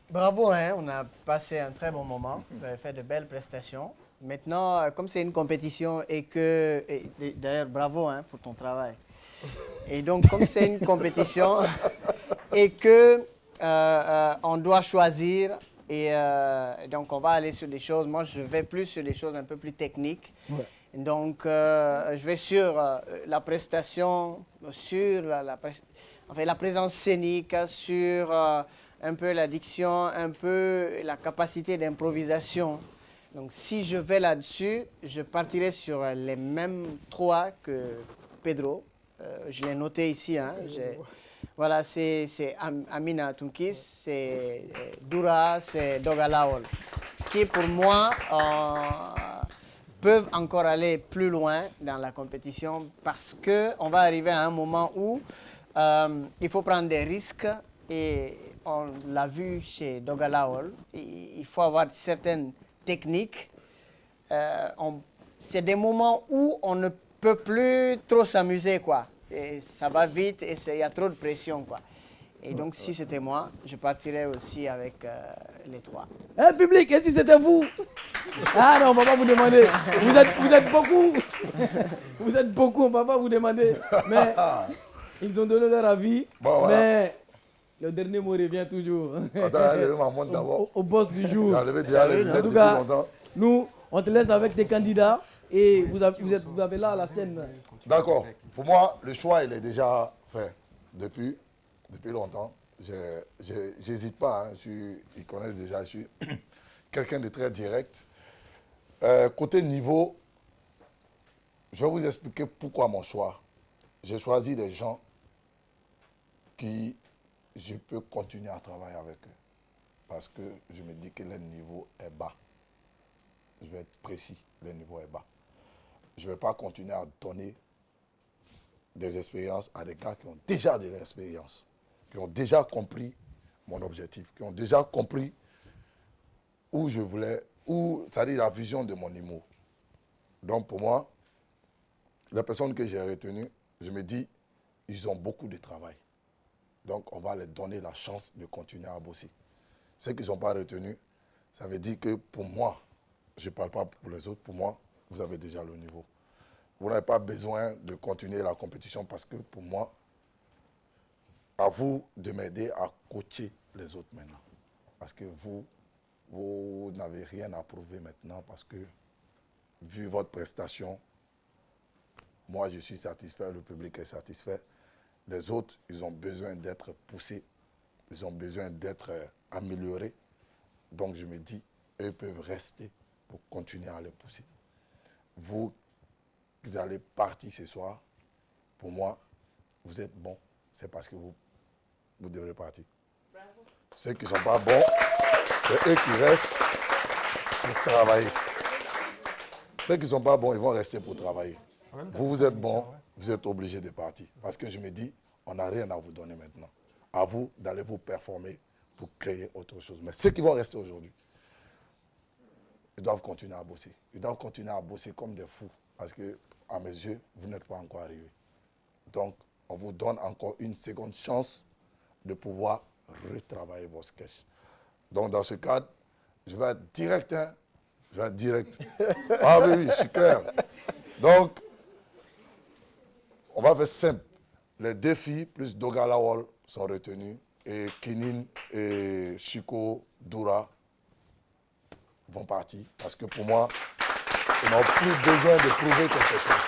bravo, hein, on a passé un très bon moment. Vous avez fait de belles prestations. Maintenant, comme c'est une compétition d'ailleurs, bravo hein, pour ton travail. Et donc, comme c'est une compétition et que on doit choisir, et donc on va aller sur des choses, moi je vais plus sur des choses un peu plus techniques. Donc, je vais sur la prestation, sur la présence scénique, sur un peu la diction, un peu la capacité d'improvisation. Donc, si je vais là-dessus, je partirai sur les mêmes 3 que Pedro. Je l'ai noté ici. Hein. Voilà, c'est Amina Tonkis, c'est Doura, c'est Dogalao, qui pour moi peuvent encore aller plus loin dans la compétition parce qu'on va arriver à un moment où il faut prendre des risques et on l'a vu chez Dogalao, il faut avoir certaines techniques. C'est des moments où on ne peut plus trop s'amuser, quoi. Et ça va vite et il y a trop de pression, quoi. Et donc, si c'était moi, je partirais aussi avec les 3. Eh, public, et si c'était vous? Ah non, on ne va pas vous demander. Vous êtes beaucoup. Vous êtes beaucoup, on ne va pas vous demander. Mais ils ont donné leur avis. Bon, voilà. Mais le dernier mot revient toujours. Au boss du jour. En tout cas, nous, on te laisse avec tes candidats et vous avez là la scène. D'accord. Pour moi, le choix, il est déjà fait depuis longtemps. j'hésite pas. Hein. Ils connaissent déjà, je suis quelqu'un de très direct. Côté niveau, je vais vous expliquer pourquoi mon choix. J'ai choisi des gens qui je peux continuer à travailler avec eux. Parce que je me dis que leur niveau est bas. Je vais être précis, leur niveau est bas. Je ne vais pas continuer à donner des expériences à des gars qui ont déjà de l'expérience, qui ont déjà compris mon objectif, qui ont déjà compris où je voulais, c'est-à-dire la vision de mon humour. Donc pour moi, les personnes que j'ai retenues, je me dis, ils ont beaucoup de travail. Donc on va leur donner la chance de continuer à bosser. Ceux qui ne sont pas retenus, ça veut dire que pour moi, je ne parle pas pour les autres, pour moi, vous avez déjà le niveau. Vous n'avez pas besoin de continuer la compétition parce que pour moi, à vous de m'aider à coacher les autres maintenant. Parce que vous n'avez rien à prouver maintenant parce que, vu votre prestation, moi je suis satisfait, le public est satisfait. Les autres, ils ont besoin d'être poussés, ils ont besoin d'être améliorés. Donc je me dis, eux peuvent rester pour continuer à les pousser. Vous allez partir ce soir, pour moi, vous êtes bon, c'est parce que vous devrez partir. Bravo. Ceux qui ne sont pas bons, c'est eux qui restent pour travailler. Ceux qui ne sont pas bons, ils vont rester pour travailler. Vous êtes bon, vous êtes obligés de partir. Parce que je me dis, on n'a rien à vous donner maintenant. À vous d'aller vous performer pour créer autre chose. Mais ceux qui vont rester aujourd'hui, ils doivent continuer à bosser. Ils doivent continuer à bosser comme des fous. Parce que, à mes yeux, vous n'êtes pas encore arrivés. Donc, on vous donne encore une seconde chance de pouvoir retravailler vos sketchs. Donc, dans ce cadre, je vais être direct. Hein? Je vais être direct. Ah oui, je suis clair. Donc, on va faire simple. Les deux filles plus Dogala Wall sont retenues. Et Kinin et Chico Doura vont partir. Parce que pour moi, ils n'ont plus besoin de prouver quelque chose.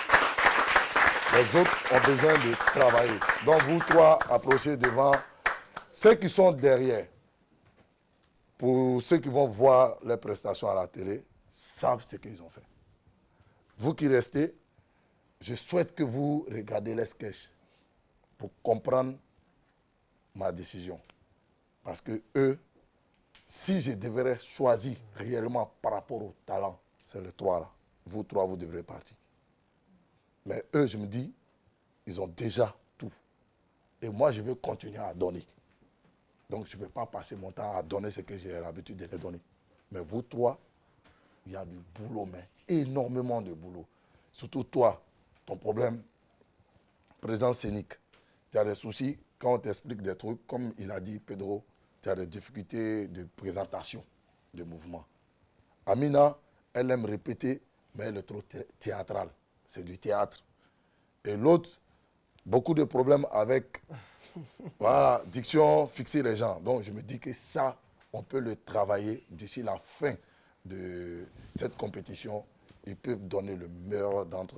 Les autres ont besoin de travailler. Donc vous trois, approchez devant. Ceux qui sont derrière, pour ceux qui vont voir les prestations à la télé, savent ce qu'ils ont fait. Vous qui restez, je souhaite que vous regardez les sketchs pour comprendre ma décision. Parce que eux, si je devrais choisir réellement par rapport au talent, c'est les trois là. Vous trois, vous devrez partir. Mais eux, je me dis, ils ont déjà tout. Et moi, je veux continuer à donner. Donc, je ne vais pas passer mon temps à donner ce que j'ai l'habitude de les donner. Mais vous trois, il y a du boulot, mais énormément de boulot. Surtout toi, ton problème, présence scénique. Tu as des soucis quand on t'explique des trucs, comme il a dit Pedro, tu as des difficultés de présentation, de mouvement. Amina, elle aime répéter, mais elle est trop théâtrale. C'est du théâtre. Et l'autre, beaucoup de problèmes avec voilà, diction, fixer les gens. Donc je me dis que ça, on peut le travailler d'ici la fin de cette compétition. Ils peuvent donner le meilleur d'entre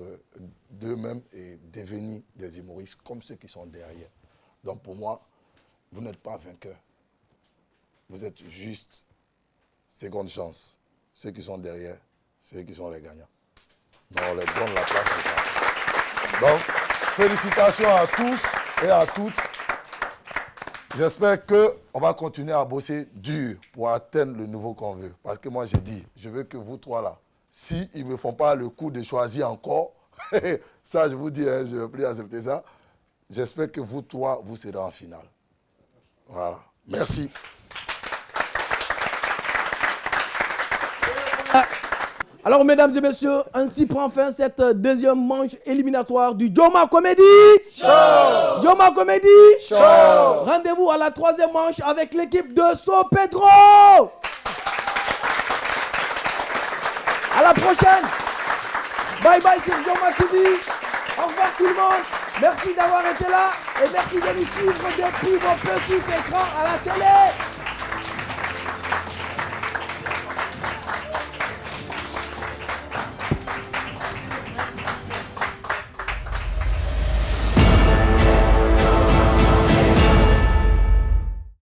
eux-mêmes et devenir des humoristes comme ceux qui sont derrière. Donc pour moi, vous n'êtes pas vainqueurs. Vous êtes juste seconde chance. Ceux qui sont derrière, c'est eux qui sont les gagnants. Donc on leur donne la place. Donc, félicitations à tous et à toutes. J'espère qu'on va continuer à bosser dur pour atteindre le niveau qu'on veut. Parce que moi, j'ai dit, je veux que vous trois là, s'ils ne me font pas le coup de choisir encore, ça, je vous dis, hein, je ne vais plus accepter ça. J'espère que vous trois, vous serez en finale. Voilà. Merci. Alors, mesdames et messieurs, ainsi prend fin cette deuxième manche éliminatoire du Joma Comedy Show. Joma Comedy Show. Rendez-vous à la troisième manche avec l'équipe de So Pedro. À la prochaine. Bye bye sur Joma TV. Au revoir tout le monde. Merci d'avoir été là et merci de nous suivre depuis vos petits écrans à la télé.